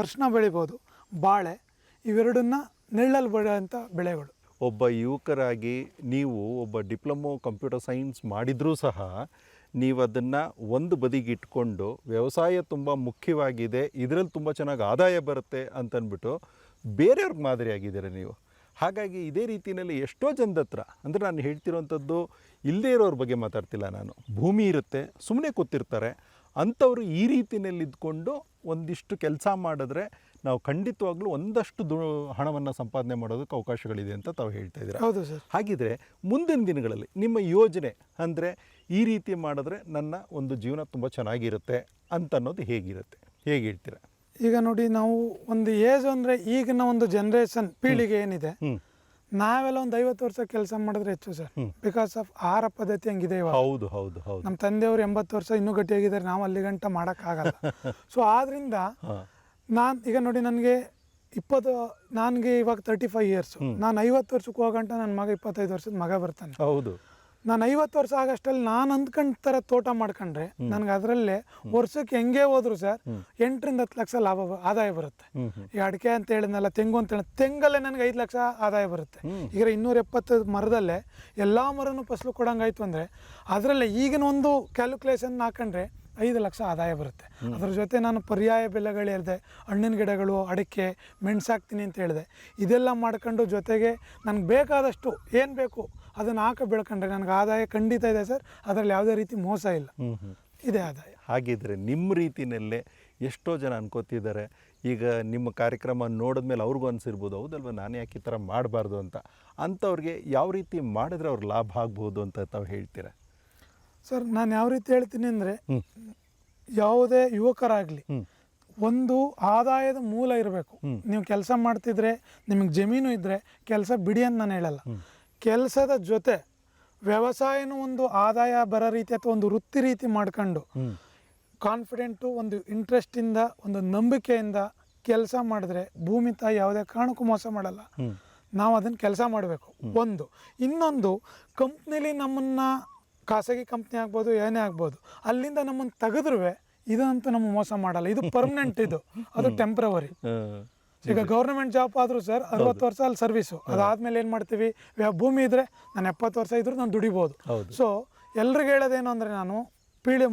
S4: ಅರಿಶಿನ ಬೆಳಿಬೋದು, ಬಾಳೆ, ಇವೆರಡನ್ನ ನೆರಳಲ್ಲಿ ಬೆಳೆಯುವಂಥ ಬೆಳೆಗಳು.
S3: ಒಬ್ಬ ಯುವಕರಾಗಿ ನೀವು ಒಬ್ಬ ಡಿಪ್ಲೊಮೊ ಕಂಪ್ಯೂಟರ್ ಸೈನ್ಸ್ ಮಾಡಿದರೂ ಸಹ ನೀವು ಅದನ್ನು ಒಂದು ಬದಿಗೆ ಇಟ್ಕೊಂಡು ವ್ಯವಸಾಯ ತುಂಬ ಮುಖ್ಯವಾಗಿದೆ, ಇದರಲ್ಲಿ ತುಂಬ ಚೆನ್ನಾಗಿ ಆದಾಯ ಬರುತ್ತೆ ಅಂತಂದ್ಬಿಟ್ಟು ಬೇರೆಯವ್ರಿಗೆ ಮಾದರಿಯಾಗಿದ್ದೀರ ನೀವು. ಹಾಗಾಗಿ ಇದೇ ರೀತಿಯಲ್ಲಿ ಎಷ್ಟೋ ಜನದ ಹತ್ರ, ಅಂದರೆ ನಾನು ಹೇಳ್ತಿರೋವಂಥದ್ದು ಇಲ್ಲದೇ ಇರೋರ ಬಗ್ಗೆ ಮಾತಾಡ್ತಿಲ್ಲ ನಾನು, ಭೂಮಿ ಇರುತ್ತೆ ಸುಮ್ಮನೆ ಕೂತಿರ್ತಾರೆ ಅಂಥವರು ಈ ರೀತಿಯಲ್ಲಿ ಇದ್ಕೊಂಡು ಒಂದಿಷ್ಟು ಕೆಲಸ ಮಾಡಿದ್ರೆ ನಾವು ಖಂಡಿತವಾಗ್ಲೂ ಒಂದಷ್ಟು ಹಣವನ್ನು ಸಂಪಾದನೆ ಮಾಡೋದಕ್ಕೆ ಅವಕಾಶಗಳಿದೆ ಅಂತ ತಾವು ಹೇಳ್ತಾ ಇದ್ದೀರಾ.
S4: ಹೌದು ಸರ್.
S3: ಹಾಗಿದ್ರೆ ಮುಂದಿನ ದಿನಗಳಲ್ಲಿ ನಿಮ್ಮ ಯೋಜನೆ ಅಂದರೆ ಈ ರೀತಿ ಮಾಡಿದ್ರೆ ನನ್ನ ಒಂದು ಜೀವನ ತುಂಬ ಚೆನ್ನಾಗಿರುತ್ತೆ ಅಂತ ಅನ್ನೋದು ಹೇಗಿರುತ್ತೆ, ಹೇಗೆ ಹೇಳ್ತೀರಾ?
S4: ಈಗ ನೋಡಿ, ನಾವು ಒಂದು ಏಜ್ ಅಂದರೆ ಈಗಿನ ಒಂದು ಜನ್ರೇಷನ್ ಪೀಳಿಗೆ ಏನಿದೆ, ನಾವೆಲ್ಲ ಒಂದು 50 ವರ್ಷ ಕೆಲಸ ಮಾಡಿದ್ರೆ ಹೆಚ್ಚು ಸರ್. ಬಿಕಾಸ್ ಆಫ್ ಆಹಾರ ಪದ್ಧತಿ ಹಂಗಿದೆ ಇವಾಗ.
S3: ಹೌದು ಹೌದು ಹೌದು.
S4: ನಮ್ಮ ತಂದೆಯವರು 80 ವರ್ಷ ಇನ್ನೂ ಗಟ್ಟಿಯಾಗಿದ್ದಾರೆ, ನಾವು ಅಲ್ಲಿ ಗಂಟ ಮಾಡೋಕ್ಕಾಗಲ್ಲ. ಸೊ ಆದ್ದರಿಂದ ನಾನು ಈಗ ನೋಡಿ, ನನಗೆ ಇವಾಗ 35 ಇಯರ್ಸು. ನಾನು 50 ವರ್ಷಕ್ಕೆ ಹೋಗಂಟ ನನ್ನ ಮಗ 25 ವರ್ಷದ ಮಗ ಬರ್ತಾನೆ.
S3: ಹೌದು.
S4: ನಾನು 50 ವರ್ಷ ಆಗಷ್ಟಲ್ಲಿ ನಾನು ಅಂದ್ಕೊಂಡ ಥರ ತೋಟ ಮಾಡ್ಕೊಂಡ್ರೆ ನನಗೆ ಅದರಲ್ಲೇ ವರ್ಷಕ್ಕೆ ಹೆಂಗೆ ಹೋದ್ರು ಸರ್ 8 ರಿಂದ 10 ಲಕ್ಷ ಆದಾಯ ಬರುತ್ತೆ. ಈ ಅಡಿಕೆ ಅಂತ ಹೇಳಿದ್ನಲ್ಲ, ತೆಂಗು ಅಂತ ಹೇಳಿ, ತೆಂಗಲ್ಲೇ ನನಗೆ 5 ಲಕ್ಷ ಆದಾಯ ಬರುತ್ತೆ. ಈಗ 270 ಮರದಲ್ಲೇ ಎಲ್ಲ ಮರನೂ ಫಸಲು ಕೊಡಂಗಾಯ್ತು ಅಂದರೆ ಅದರಲ್ಲೇ ಈಗಿನ ಒಂದು ಕ್ಯಾಲ್ಕುಲೇಷನ್ ಹಾಕೊಂಡ್ರೆ 5 ಲಕ್ಷ ಆದಾಯ ಬರುತ್ತೆ. ಅದ್ರ ಜೊತೆ ನಾನು ಪರ್ಯಾಯ ಬೆಳೆಗಳು ಹೇಳಿದೆ, ಹಣ್ಣಿನ ಗಿಡಗಳು, ಅಡಿಕೆ, ಮೆಣಸಾಕ್ತೀನಿ ಅಂತ ಹೇಳಿದೆ. ಇದೆಲ್ಲ ಮಾಡ್ಕೊಂಡು ಜೊತೆಗೆ ನನಗೆ ಬೇಕಾದಷ್ಟು ಏನು ಬೇಕು ಅದನ್ನು ಬೆಳ್ಕೊಂಡ್ರೆ ನನಗೆ ಆದಾಯ ಖಂಡಿತ ಇದೆ ಸರ್. ಅದರಲ್ಲಿ ಯಾವುದೇ ರೀತಿ ಮೋಸ ಇಲ್ಲ, ಇದೆ ಆದಾಯ.
S3: ಹಾಗಿದ್ರೆ ನಿಮ್ಮ ರೀತಿಯಲ್ಲೇ ಎಷ್ಟೋ ಜನ ಅನ್ಕೋತಿದ್ದಾರೆ, ಈಗ ನಿಮ್ಮ ಕಾರ್ಯಕ್ರಮ ನೋಡಿದ್ಮೇಲೆ ಅವ್ರಿಗೂ ಅನಿಸಿರ್ಬೋದು, ಹೌದಲ್ವ ನಾನು ಯಾಕೆ ಈ ಥರ ಮಾಡಬಾರ್ದು ಅಂತ. ಅಂಥವ್ರಿಗೆ ಯಾವ ರೀತಿ ಮಾಡಿದ್ರೆ ಅವ್ರು ಲಾಭ ಆಗ್ಬೋದು ಅಂತ ತಾವು ಹೇಳ್ತೀರಾ?
S4: ಸರ್, ನಾನು ಯಾವ ರೀತಿ ಹೇಳ್ತೀನಿ ಅಂದರೆ, ಯಾವುದೇ ಯುವಕರಾಗಲಿ ಒಂದು ಆದಾಯದ ಮೂಲ ಇರಬೇಕು. ನೀವು ಕೆಲಸ ಮಾಡ್ತಿದ್ರೆ, ನಿಮಗೆ ಜಮೀನು ಇದ್ದರೆ ಕೆಲಸ ಬಿಡಿ ಅಂತ ನಾನು ಹೇಳಲ್ಲ. ಕೆಲಸದ ಜೊತೆ ವ್ಯವಸಾಯನೂ ಒಂದು ಆದಾಯ ಬರೋ ರೀತಿ ಅಥವಾ ಒಂದು ವೃತ್ತಿ ರೀತಿ ಮಾಡ್ಕೊಂಡು ಕಾನ್ಫಿಡೆಂಟು, ಒಂದು ಇಂಟ್ರೆಸ್ಟಿಂದ, ಒಂದು ನಂಬಿಕೆಯಿಂದ ಕೆಲಸ ಮಾಡಿದ್ರೆ ಭೂಮಿ ತಾಯಿ ಯಾವುದೇ ಕಾರಣಕ್ಕೂ ಮೋಸ ಮಾಡಲ್ಲ. ನಾವು ಅದನ್ನು ಕೆಲಸ ಮಾಡಬೇಕು. ಒಂದು ಇನ್ನೊಂದು, ಕಂಪ್ನಿಲಿ ನಮ್ಮನ್ನು, ಖಾಸಗಿ ಕಂಪ್ನಿ ಆಗ್ಬೋದು, ಏನೇ ಆಗ್ಬೋದು, ಅಲ್ಲಿಂದ ನಮ್ಮನ್ನು ತೆಗೆದ್ರೂ ಇದಂತೂ ನಮ್ಮ ಮೋಸ ಮಾಡಲ್ಲ. ಇದು ಪರ್ಮನೆಂಟ್, ಅದು ಟೆಂಪ್ರವರಿ. ಈಗ ಗೌರ್ಮೆಂಟ್ ಜಾಬ್ ಆದರೂ ಸರ್ 60 ವರ್ಷ ಅಲ್ಲಿ ಸರ್ವಿಸು, ಅದಾದಮೇಲೆ ಏನು ಮಾಡ್ತೀವಿ, ಭೂಮಿ ಇದ್ದರೆ ನಾನು 70 ವರ್ಷ ಇದ್ರೂ ನಾನು ದುಡಿಬೋದು. ಸೊ ಎಲ್ರಿಗೆ ಹೇಳೋದೇನು ಅಂದರೆ, ನಾನು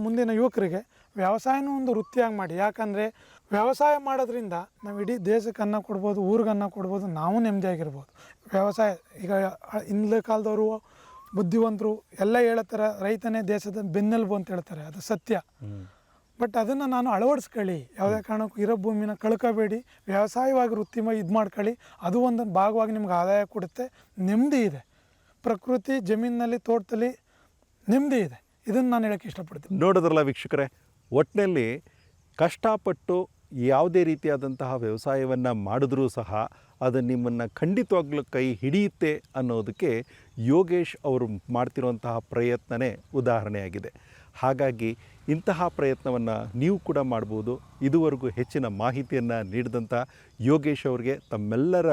S4: ಮುಂದಿನ ಯುವಕರಿಗೆ ವ್ಯವಸಾಯನೂ ಒಂದು ವೃತ್ತಿಯಾಗಿ ಮಾಡಿ. ಯಾಕಂದರೆ ವ್ಯವಸಾಯ ಮಾಡೋದ್ರಿಂದ ನಾವು ಇಡೀ ದೇಶಕ್ಕೆ ಅನ್ನ ಕೊಡ್ಬೋದು, ಊರಿಗೆ ಅನ್ನ ಕೊಡ್ಬೋದು, ನಾವು ನೆಮ್ಮದಿಯಾಗಿರ್ಬೋದು. ವ್ಯವಸಾಯ ಈಗ ಹಿಂದಿನ ಕಾಲದವರು ಬುದ್ಧಿವಂತರು ಎಲ್ಲ ಹೇಳ್ತಾರೆ, ರೈತನೇ ದೇಶದ ಬೆನ್ನೆಲುಬು ಅಂತ ಹೇಳ್ತಾರೆ, ಅದು ಸತ್ಯ. ಬಟ್ ಅದನ್ನು ನಾನು ಅಳವಡಿಸ್ಕೊಳ್ಳಿ, ಯಾವುದೇ ಕಾರಣಕ್ಕೂ ಇರೋ ಭೂಮಿನ ಕಳ್ಕೋಬೇಡಿ, ವ್ಯವಸಾಯವಾಗಿ ವೃತ್ತಿ ಇದು ಮಾಡ್ಕೊಳ್ಳಿ. ಅದು ಒಂದು ಭಾಗವಾಗಿ ನಿಮ್ಗೆ ಆದಾಯ ಕೊಡುತ್ತೆ, ನೆಮ್ಮದಿ ಇದೆ. ಪ್ರಕೃತಿ, ಜಮೀನಿನಲ್ಲಿ, ತೋಟದಲ್ಲಿ ನೆಮ್ಮದಿ ಇದೆ. ಇದನ್ನು ನಾನು ಹೇಳೋಕ್ಕೆ ಇಷ್ಟಪಡ್ತೀನಿ.
S3: ನೋಡಿದ್ರಲ್ಲ ವೀಕ್ಷಕರೇ, ಒಟ್ಟಿನಲ್ಲಿ ಕಷ್ಟಪಟ್ಟು ಯಾವುದೇ ರೀತಿಯಾದಂತಹ ವ್ಯವಸಾಯವನ್ನು ಮಾಡಿದ್ರೂ ಸಹ ಅದು ನಿಮ್ಮನ್ನು ಖಂಡಿತವಾಗ್ಲೂ ಕೈ ಹಿಡಿಯುತ್ತೆ ಅನ್ನೋದಕ್ಕೆ ಯೋಗೇಶ್ ಅವರು ಮಾಡ್ತಿರುವಂತಹ ಪ್ರಯತ್ನವೇ ಉದಾಹರಣೆಯಾಗಿದೆ. ಹಾಗಾಗಿ ಇಂತಹ ಪ್ರಯತ್ನವನ್ನು ನೀವು ಕೂಡ ಮಾಡ್ಬೋದು. ಇದುವರೆಗೂ ಹೆಚ್ಚಿನ ಮಾಹಿತಿಯನ್ನು ನೀಡಿದಂಥ ಯೋಗೇಶ್ ಅವರಿಗೆ ತಮ್ಮೆಲ್ಲರ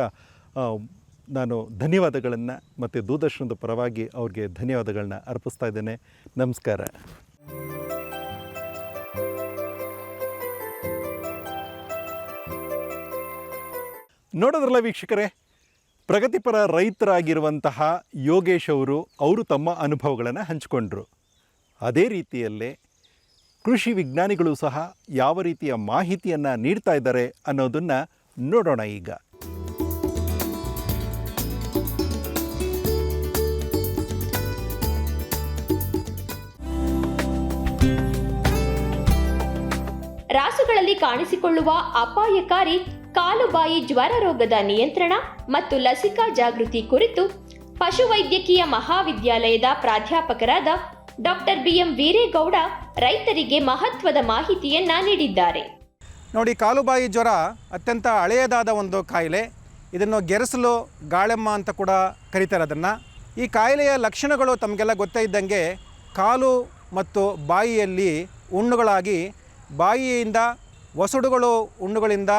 S3: ನಾನು ಧನ್ಯವಾದಗಳನ್ನು ಮತ್ತು ದೂರದರ್ಶನದ ಪರವಾಗಿ ಅವ್ರಿಗೆ ಧನ್ಯವಾದಗಳನ್ನ ಅರ್ಪಿಸ್ತಾ ಇದ್ದೇನೆ. ನಮಸ್ಕಾರ. ನೋಡೋದ್ರಲ್ಲ ವೀಕ್ಷಕರೇ, ಪ್ರಗತಿಪರ ರೈತರಾಗಿರುವಂತಹ ಯೋಗೇಶ್ ಅವರು ತಮ್ಮ ಅನುಭವಗಳನ್ನು ಹಂಚಿಕೊಂಡ್ರು. ಅದೇ ರೀತಿಯಲ್ಲೇ ಕೃಷಿ ವಿಜ್ಞಾನಿಗಳು ಸಹ ಯಾವ ರೀತಿಯ ಮಾಹಿತಿಯನ್ನು ನೀಡ್ತಾ ಇದ್ದಾರೆ ಅನ್ನೋದನ್ನು ನೋಡೋಣ ಈಗ.
S2: ರಾಸುಗಳಲ್ಲಿ ಕಾಣಿಸಿಕೊಳ್ಳುವ ಅಪಾಯಕಾರಿ ಕಾಲುಬಾಯಿ ಜ್ವರ ರೋಗದ ನಿಯಂತ್ರಣ ಮತ್ತು ಲಸಿಕಾ ಜಾಗೃತಿ ಕುರಿತು ಪಶುವೈದ್ಯಕೀಯ ಮಹಾವಿದ್ಯಾಲಯದ ಪ್ರಾಧ್ಯಾಪಕರಾದ ಡಾಕ್ಟರ್ BM ವೀರೇಗೌಡ ರೈತರಿಗೆ ಮಹತ್ವದ ಮಾಹಿತಿಯನ್ನ ನೀಡಿದ್ದಾರೆ.
S5: ನೋಡಿ, ಕಾಲುಬಾಯಿ ಜ್ವರ ಅತ್ಯಂತ ಹಳೆಯದಾದ ಒಂದು ಕಾಯಿಲೆ. ಇದನ್ನು ಗೆರಸಲು ಗಾಳೆಮ್ಮ ಅಂತ ಕೂಡ ಕರೀತಾರೆ ಅದನ್ನು. ಈ ಕಾಯಿಲೆಯ ಲಕ್ಷಣಗಳು ತಮಗೆಲ್ಲ ಗೊತ್ತೇ ಇದ್ದಂಗೆ, ಕಾಲು ಮತ್ತು ಬಾಯಿಯಲ್ಲಿ ಹುಣ್ಣುಗಳಾಗಿ, ಬಾಯಿಯಿಂದ ಒಸಡುಗಳು ಹುಣ್ಣುಗಳಿಂದ,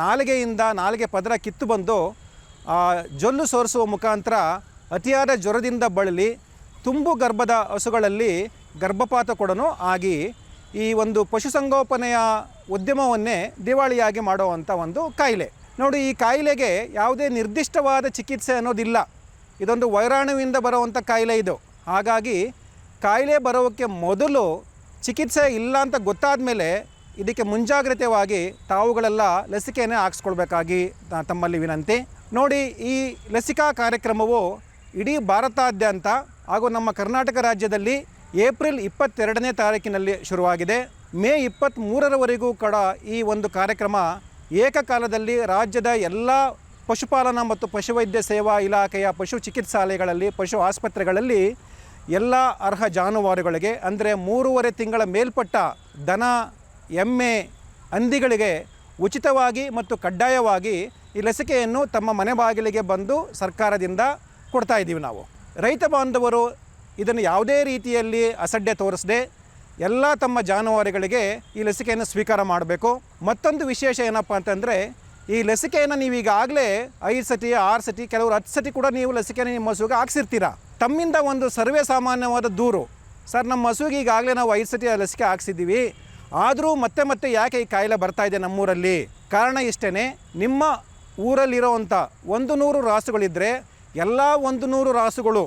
S5: ನಾಲಿಗೆಯಿಂದ ನಾಲಿಗೆ ಪದರ ಕಿತ್ತು ಬಂದು ಜೊಲ್ಲು ಸೋರಿಸುವ ಮುಖಾಂತರ ಅತಿಯಾದ ಜ್ವರದಿಂದ ಬಳಲಿ ತುಂಬು ಗರ್ಭದ ಹಸುಗಳಲ್ಲಿ ಗರ್ಭಪಾತ ಕೂಡ ಆಗಿ ಈ ಒಂದು ಪಶುಸಂಗೋಪನೆಯ ಉದ್ಯಮವನ್ನೇ ದಿವಾಳಿಯಾಗಿ ಮಾಡುವಂಥ ಒಂದು ಕಾಯಿಲೆ. ನೋಡಿ, ಈ ಕಾಯಿಲೆಗೆ ಯಾವುದೇ ನಿರ್ದಿಷ್ಟವಾದ ಚಿಕಿತ್ಸೆ ಅನ್ನೋದಿಲ್ಲ. ಇದೊಂದು ವೈರಾಣುವಿಂದ ಬರುವಂಥ ಕಾಯಿಲೆ ಇದು. ಹಾಗಾಗಿ ಕಾಯಿಲೆ ಬರೋಕ್ಕೆ ಮೊದಲು ಚಿಕಿತ್ಸೆ ಇಲ್ಲ ಅಂತ ಗೊತ್ತಾದ ಮೇಲೆ ಇದಕ್ಕೆ ಮುಂಜಾಗ್ರತೆಯಾಗಿ ತಾವುಗಳೆಲ್ಲ ಲಸಿಕೆಯನ್ನು ಹಾಕ್ಸ್ಕೊಳ್ಬೇಕಾಗಿ ತಮ್ಮಲ್ಲಿ ವಿನಂತಿ. ನೋಡಿ, ಈ ಲಸಿಕಾ ಕಾರ್ಯಕ್ರಮವು ಇಡೀ ಭಾರತಾದ್ಯಂತ ಹಾಗೂ ನಮ್ಮ ಕರ್ನಾಟಕ ರಾಜ್ಯದಲ್ಲಿ ಏಪ್ರಿಲ್ 22ನೇ ತಾರೀಕಿನಲ್ಲಿ ಶುರುವಾಗಿದೆ. ಮೇ 23ರವರೆಗೂ ಕೂಡ ಈ ಒಂದು ಕಾರ್ಯಕ್ರಮ ಏಕಕಾಲದಲ್ಲಿ ರಾಜ್ಯದ ಎಲ್ಲ ಪಶುಪಾಲನಾ ಮತ್ತು ಪಶುವೈದ್ಯ ಸೇವಾ ಇಲಾಖೆಯ ಪಶು ಚಿಕಿತ್ಸಾಲಯಗಳಲ್ಲಿ, ಪಶು ಆಸ್ಪತ್ರೆಗಳಲ್ಲಿ ಎಲ್ಲ ಅರ್ಹ ಜಾನುವಾರುಗಳಿಗೆ ಅಂದರೆ 3.5 ತಿಂಗಳ ಮೇಲ್ಪಟ್ಟ ದನ, ಎಮ್ಮೆ, ಹಂದಿಗಳಿಗೆ ಉಚಿತವಾಗಿ ಮತ್ತು ಕಡ್ಡಾಯವಾಗಿ ಈ ಲಸಿಕೆಯನ್ನು ತಮ್ಮ ಮನೆ ಬಾಗಿಲಿಗೆ ಬಂದು ಸರ್ಕಾರದಿಂದ ಕೊಡ್ತಾ ಇದ್ದೀವಿ ನಾವು. ರೈತ ಬಾಂಧವರು ಇದನ್ನು ಯಾವುದೇ ರೀತಿಯಲ್ಲಿ ಅಸಡ್ಡೆ ತೋರಿಸದೆ ಎಲ್ಲ ತಮ್ಮ ಜಾನುವಾರುಗಳಿಗೆ ಈ ಲಸಿಕೆಯನ್ನು ಸ್ವೀಕಾರ ಮಾಡಬೇಕು. ಮತ್ತೊಂದು ವಿಶೇಷ ಏನಪ್ಪ ಅಂತಂದರೆ, ಈ ಲಸಿಕೆಯನ್ನು ನೀವು ಈಗಾಗಲೇ 5 ಸತಿ 6 ಸತಿ ಕೆಲವರು 10 ಸತಿ ಕೂಡ ನೀವು ಲಸಿಕೆಯನ್ನು ನಿಮ್ಮ ಹಸುವಿಗೆ ಹಾಕ್ಸಿರ್ತೀರ. ತಮ್ಮಿಂದ ಒಂದು ಸರ್ವೇ ಸಾಮಾನ್ಯವಾದ ದೂರು, ಸರ್ ನಮ್ಮ ಹಸುವಿಗೆ ಈಗಾಗಲೇ ನಾವು 5 ಸತಿ ಲಸಿಕೆ ಹಾಕ್ಸಿದ್ದೀವಿ, ಆದರೂ ಮತ್ತೆ ಯಾಕೆ ಈ ಕಾಯಿಲೆ ಬರ್ತಾ ಇದೆ ನಮ್ಮೂರಲ್ಲಿ? ಕಾರಣ ಇಷ್ಟೇ, ನಿಮ್ಮ ಊರಲ್ಲಿರೋವಂಥ 100 ರಾಸುಗಳಿದ್ದರೆ ಎಲ್ಲ 100 ರಾಸುಗಳು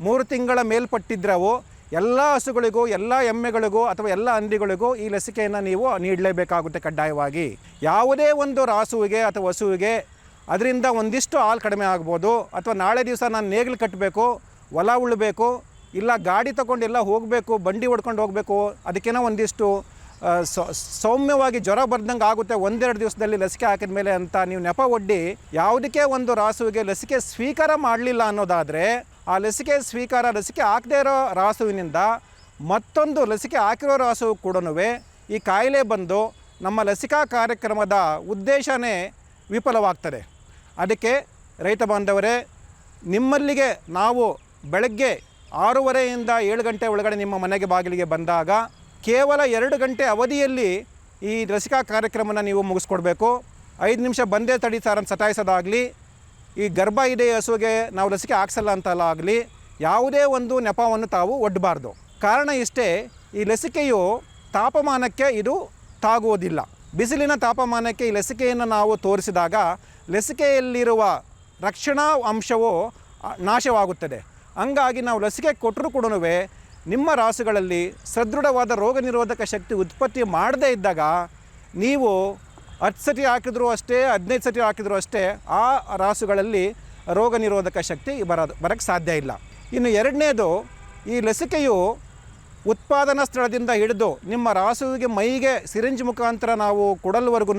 S5: 3 ತಿಂಗಳ ಮೇಲ್ಪಟ್ಟಿದ್ರವು ಎಲ್ಲ ಹಸುಗಳಿಗೂ, ಎಲ್ಲ ಎಮ್ಮೆಗಳಿಗೂ ಅಥವಾ ಎಲ್ಲ ಹಂದಿಗಳಿಗೂ ಈ ಲಸಿಕೆಯನ್ನು ನೀವು ನೀಡಲೇಬೇಕಾಗುತ್ತೆ ಕಡ್ಡಾಯವಾಗಿ. ಯಾವುದೇ ಒಂದು ರಾಸುವಿಗೆ ಅಥವಾ ಹಸುವಿಗೆ ಅದರಿಂದ ಒಂದಿಷ್ಟು ಹಾಲು ಕಡಿಮೆ ಆಗ್ಬೋದು, ಅಥವಾ ನಾಳೆ ದಿವಸ ನಾನು ನೇಗಿಲು ಕಟ್ಟಬೇಕು, ಹೊಲ ಉಳಬೇಕು, ಇಲ್ಲ ಗಾಡಿ ತೊಗೊಂಡೆಲ್ಲ ಹೋಗಬೇಕು, ಬಂಡಿ ಹೊಡ್ಕೊಂಡು ಹೋಗಬೇಕು, ಅದಕ್ಕೇನೋ ಒಂದಿಷ್ಟು ಸೌಮ್ಯವಾಗಿ ಜ್ವರ ಬರ್ದಂಗೆ ಆಗುತ್ತೆ 1-2 ದಿವಸದಲ್ಲಿ ಲಸಿಕೆ ಹಾಕಿದ ಮೇಲೆ ಅಂತ ನೀವು ನೆಪ ಒಡ್ಡಿ ಯಾವುದಕ್ಕೆ ಒಂದು ರಾಸುವಿಗೆ ಲಸಿಕೆ ಸ್ವೀಕಾರ ಮಾಡಲಿಲ್ಲ ಅನ್ನೋದಾದರೆ, ಆ ಲಸಿಕೆ ಹಾಕದೇ ಇರೋ ರಾಸುವಿನಿಂದ ಮತ್ತೊಂದು ಲಸಿಕೆ ಹಾಕಿರೋ ರಾಸು ಕೂಡ ಈ ಕಾಯಿಲೆ ಬಂದು ನಮ್ಮ ಲಸಿಕಾ ಕಾರ್ಯಕ್ರಮದ ಉದ್ದೇಶನೇ ವಿಫಲವಾಗ್ತದೆ. ಅದಕ್ಕೆ ರೈತ ಬಾಂಧವರೇ, ನಿಮ್ಮಲ್ಲಿಗೆ ನಾವು ಬೆಳಗ್ಗೆ 6:30ಯಿಂದ 7 ಗಂಟೆ ಒಳಗಡೆ ನಿಮ್ಮ ಮನೆಗೆ ಬಾಗಿಲಿಗೆ ಬಂದಾಗ ಕೇವಲ 2 ಗಂಟೆ ಅವಧಿಯಲ್ಲಿ ಈ ಲಸಿಕಾ ಕಾರ್ಯಕ್ರಮನ ನೀವು ಮುಗಿಸ್ಕೊಡ್ಬೇಕು. 5 ನಿಮಿಷ ಬಂದೇ ತಡಿ ಸಾರ್ ಅಂತ ಸತಾಯಿಸೋದಾಗಲಿ, ಈ ಗರ್ಭ ಇದೆ ಹಸುವಿಗೆ ನಾವು ಲಸಿಕೆ ಹಾಕ್ಸಲ್ಲ ಅಂತಲ್ಲ ಆಗಲಿ, ಯಾವುದೇ ಒಂದು ನೆಪವನ್ನು ತಾವು ಒಡ್ಡಬಾರ್ದು. ಕಾರಣ ಇಷ್ಟೇ, ಈ ಲಸಿಕೆಯು ತಾಪಮಾನಕ್ಕೆ ಇದು ತಾಗುವುದಿಲ್ಲ. ಬಿಸಿಲಿನ ತಾಪಮಾನಕ್ಕೆ ಈ ಲಸಿಕೆಯನ್ನು ನಾವು ತೋರಿಸಿದಾಗ ಲಸಿಕೆಯಲ್ಲಿರುವ ರಕ್ಷಣಾ ಅಂಶವು ನಾಶವಾಗುತ್ತದೆ. ಹಂಗಾಗಿ ನಾವು ಲಸಿಕೆ ಕೊಟ್ಟರೂ ಕೂಡ ನಿಮ್ಮ ರಾಸುಗಳಲ್ಲಿ ಸದೃಢವಾದ ರೋಗ ನಿರೋಧಕ ಶಕ್ತಿ ಉತ್ಪತ್ತಿ ಮಾಡದೇ ಇದ್ದಾಗ ನೀವು 10 ಸತಿ ಹಾಕಿದ್ರೂ ಅಷ್ಟೇ, 15 ಸತಿ ಹಾಕಿದ್ರೂ ಅಷ್ಟೇ, ಆ ರಾಸುಗಳಲ್ಲಿ ರೋಗ ನಿರೋಧಕ ಶಕ್ತಿ ಬರೋಕ್ಕೆ ಸಾಧ್ಯ ಇಲ್ಲ. ಇನ್ನು ಎರಡನೇದು, ಈ ಲಸಿಕೆಯು ಉತ್ಪಾದನಾ ಸ್ಥಳದಿಂದ ಹಿಡಿದು ನಿಮ್ಮ ರಾಸುವಿಗೆ ಮೈಗೆ ಸಿರಿಂಜ್ ಮುಖಾಂತರ ನಾವು ಕೊಡಲ್ವರೆಗೂ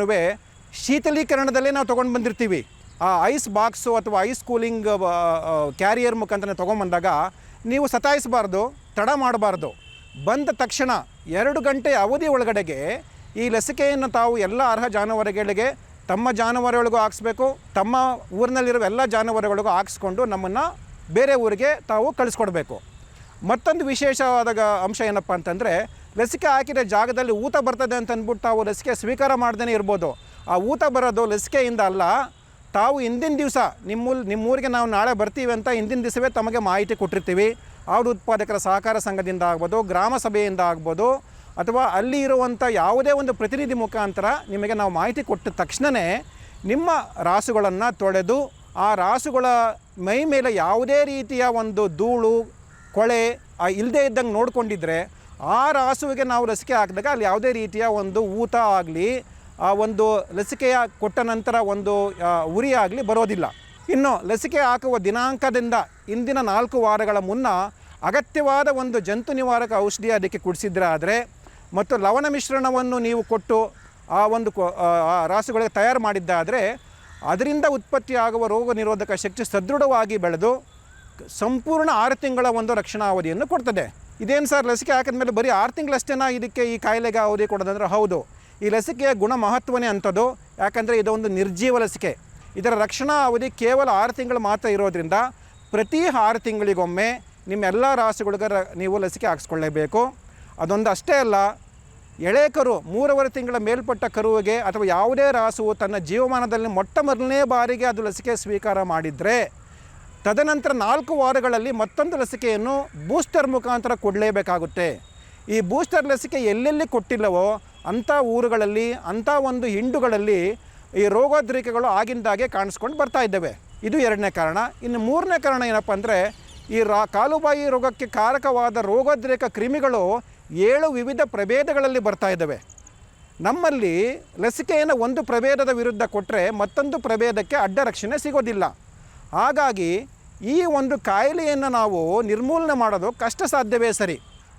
S5: ಶೀತಲೀಕರಣದಲ್ಲೇ ನಾವು ತೊಗೊಂಡು ಬಂದಿರ್ತೀವಿ. ಆ ಐಸ್ ಬಾಕ್ಸು ಅಥವಾ ಐಸ್ ಕೂಲಿಂಗ್ ಕ್ಯಾರಿಯರ್ ಮುಖಾಂತರ ತೊಗೊಂಬಂದಾಗ ನೀವು ಸತಾಯಿಸಬಾರ್ದು, ತಡ ಮಾಡಬಾರ್ದು. ಬಂದ ತಕ್ಷಣ 2 ಗಂಟೆ ಅವಧಿ ಒಳಗಡೆಗೆ ಈ ಲಸಿಕೆಯನ್ನು ತಾವು ಎಲ್ಲ ಅರ್ಹ ಜಾನುವಾರುಗಳಿಗೆ, ತಮ್ಮ ಜಾನುವಾರುಗಳಿಗೂ ಹಾಕ್ಸ್ಬೇಕು, ತಮ್ಮ ಊರಿನಲ್ಲಿರೋ ಎಲ್ಲ ಜಾನುವಾರುಗಳಿಗೂ ಹಾಕ್ಸ್ಕೊಂಡು ನಮ್ಮನ್ನು ಬೇರೆ ಊರಿಗೆ ತಾವು ಕಳಿಸ್ಕೊಡ್ಬೇಕು. ಮತ್ತೊಂದು ವಿಶೇಷವಾದ ಅಂಶ ಏನಪ್ಪ ಅಂತಂದರೆ, ಲಸಿಕೆ ಹಾಕಿದ ಜಾಗದಲ್ಲಿ ಊತ ಬರ್ತದೆ ಅಂತ ಅಂದ್ಬಿಟ್ಟು ತಾವು ಲಸಿಕೆ ಸ್ವೀಕಾರ ಮಾಡ್ದೇ ಇರ್ಬೋದು. ಆ ಊತ ಬರೋದು ಲಸಿಕೆಯಿಂದ ಅಲ್ಲ, ತಾವು ಹಿಂದಿನ ದಿವಸ ನಿಮ್ಮೂರಿಗೆ ನಾವು ನಾಳೆ ಬರ್ತೀವಿ ಅಂತ ಹಿಂದಿನ ದಿವಸವೇ ತಮಗೆ ಮಾಹಿತಿ ಕೊಟ್ಟಿರ್ತೀವಿ. ಹಾಲು ಉತ್ಪಾದಕರ ಸಹಕಾರ ಸಂಘದಿಂದ ಆಗ್ಬೋದು, ಗ್ರಾಮ ಸಭೆಯಿಂದ ಆಗ್ಬೋದು, ಅಥವಾ ಅಲ್ಲಿ ಇರುವಂಥ ಯಾವುದೇ ಒಂದು ಪ್ರತಿನಿಧಿ ಮುಖಾಂತರ ನಿಮಗೆ ನಾವು ಮಾಹಿತಿ ಕೊಟ್ಟ ತಕ್ಷಣವೇ ನಿಮ್ಮ ರಾಸುಗಳನ್ನು ತೊಳೆದು ಆ ರಾಸುಗಳ ಮೈ ಮೇಲೆ ಯಾವುದೇ ರೀತಿಯ ಒಂದು ಧೂಳು ಕೊಳೆ ಇಲ್ಲದೇ ಇದ್ದಂಗೆ ನೋಡಿಕೊಂಡಿದ್ರೆ ಆ ರಾಸುವಿಗೆ ನಾವು ಲಸಿಕೆ ಹಾಕಿದಾಗ ಅಲ್ಲಿ ಯಾವುದೇ ರೀತಿಯ ಒಂದು ಊತ ಆಗಲಿ, ಆ ಒಂದು ಲಸಿಕೆಯ ಕೊಟ್ಟ ನಂತರ ಒಂದು ಉರಿ ಆಗಲಿ ಬರೋದಿಲ್ಲ. ಇನ್ನು ಲಸಿಕೆ ಹಾಕುವ ದಿನಾಂಕದಿಂದ ಇಂದಿನ 4 ವಾರಗಳ ಮುನ್ನ ಅಗತ್ಯವಾದ ಒಂದು ಜಂತು ನಿವಾರಕ ಔಷಧಿ ಅದಕ್ಕೆ ಕುಡಿಸಿದ್ರೆ ಆದರೆ, ಮತ್ತು ಲವಣ ಮಿಶ್ರಣವನ್ನು ನೀವು ಕೊಟ್ಟು ಆ ಒಂದು ರಾಸುಗಳಿಗೆ ತಯಾರು ಮಾಡಿದ್ದಾದರೆ ಅದರಿಂದ ಉತ್ಪತ್ತಿಯಾಗುವ ರೋಗ ನಿರೋಧಕ ಶಕ್ತಿ ಸದೃಢವಾಗಿ ಬೆಳೆದು ಸಂಪೂರ್ಣ 6 ತಿಂಗಳ ಒಂದು ರಕ್ಷಣಾ ಅವಧಿಯನ್ನು ಕೊಡ್ತದೆ. ಇದೇನು ಸರ್ ಲಸಿಕೆ ಹಾಕಿದ್ಮೇಲೆ ಬರೀ 6 ತಿಂಗಳಷ್ಟೇನಾ ಇದಕ್ಕೆ ಈ ಕಾಯಿಲೆಗೆ ಅವಧಿ ಕೊಡೋದಂದ್ರೆ, ಹೌದು, ಈ ಲಸಿಕೆಯ ಗುಣ ಮಹತ್ವನೇ ಅಂಥದ್ದು. ಯಾಕಂದರೆ ಇದೊಂದು ನಿರ್ಜೀವ ಲಸಿಕೆ. ಇದರ ರಕ್ಷಣಾ ಅವಧಿ ಕೇವಲ 6 ತಿಂಗಳು ಮಾತ್ರ ಇರೋದ್ರಿಂದ ಪ್ರತಿ 6 ತಿಂಗಳಿಗೊಮ್ಮೆ ನಿಮ್ಮೆಲ್ಲ ರಾಸುಗಳಿಗೆ ನೀವು ಲಸಿಕೆ ಹಾಕ್ಸ್ಕೊಳ್ಳೇಬೇಕು. ಅದೊಂದು ಅಷ್ಟೇ ಅಲ್ಲ, ಎಳೆ ಕರು 3.5 ತಿಂಗಳ ಮೇಲ್ಪಟ್ಟ ಕರುವಿಗೆ ಅಥವಾ ಯಾವುದೇ ರಾಸುವು ತನ್ನ ಜೀವಮಾನದಲ್ಲಿ ಮೊಟ್ಟಮೊದಲನೇ ಬಾರಿಗೆ ಅದು ಲಸಿಕೆ ಸ್ವೀಕಾರ ಮಾಡಿದರೆ ತದನಂತರ 4 ವಾರಗಳಲ್ಲಿ ಮತ್ತೊಂದು ಲಸಿಕೆಯನ್ನು ಬೂಸ್ಟರ್ ಮುಖಾಂತರ ಕೊಡಲೇಬೇಕಾಗುತ್ತೆ. ಈ ಬೂಸ್ಟರ್ ಲಸಿಕೆ ಎಲ್ಲೆಲ್ಲಿ ಕೊಟ್ಟಿಲ್ಲವೋ ಅಂಥ ಊರುಗಳಲ್ಲಿ, ಅಂಥ ಒಂದು ಹಿಂಡುಗಳಲ್ಲಿ ಈ ರೋಗೋದ್ರೇಕಗಳು ಆಗಿಂದಾಗೆ ಕಾಣಿಸ್ಕೊಂಡು ಬರ್ತಾ ಇದ್ದಾವೆ. ಇದು 2ನೇ ಕಾರಣ. ಇನ್ನು 3ನೇ ಕಾರಣ ಏನಪ್ಪ ಅಂದರೆ, ಈ ಕಾಲುಬಾಯಿ ರೋಗಕ್ಕೆ ಕಾರಕವಾದ ರೋಗೋದ್ರೇಕ ಕ್ರಿಮಿಗಳು 7 ವಿವಿಧ ಪ್ರಭೇದಗಳಲ್ಲಿ ಬರ್ತಾ ಇದ್ದಾವೆ. ನಮ್ಮಲ್ಲಿ ಲಸಿಕೆಯನ್ನು ಒಂದು ಪ್ರಭೇದದ ವಿರುದ್ಧ ಕೊಟ್ಟರೆ ಮತ್ತೊಂದು ಪ್ರಭೇದಕ್ಕೆ ಅಡ್ಡ ರಕ್ಷಣೆ ಸಿಗೋದಿಲ್ಲ. ಹಾಗಾಗಿ ಈ ಒಂದು ಕಾಯಿಲೆಯನ್ನು ನಾವು ನಿರ್ಮೂಲನೆ ಮಾಡೋದು ಕಷ್ಟ ಸಾಧ್ಯವೇ ಸರಿ.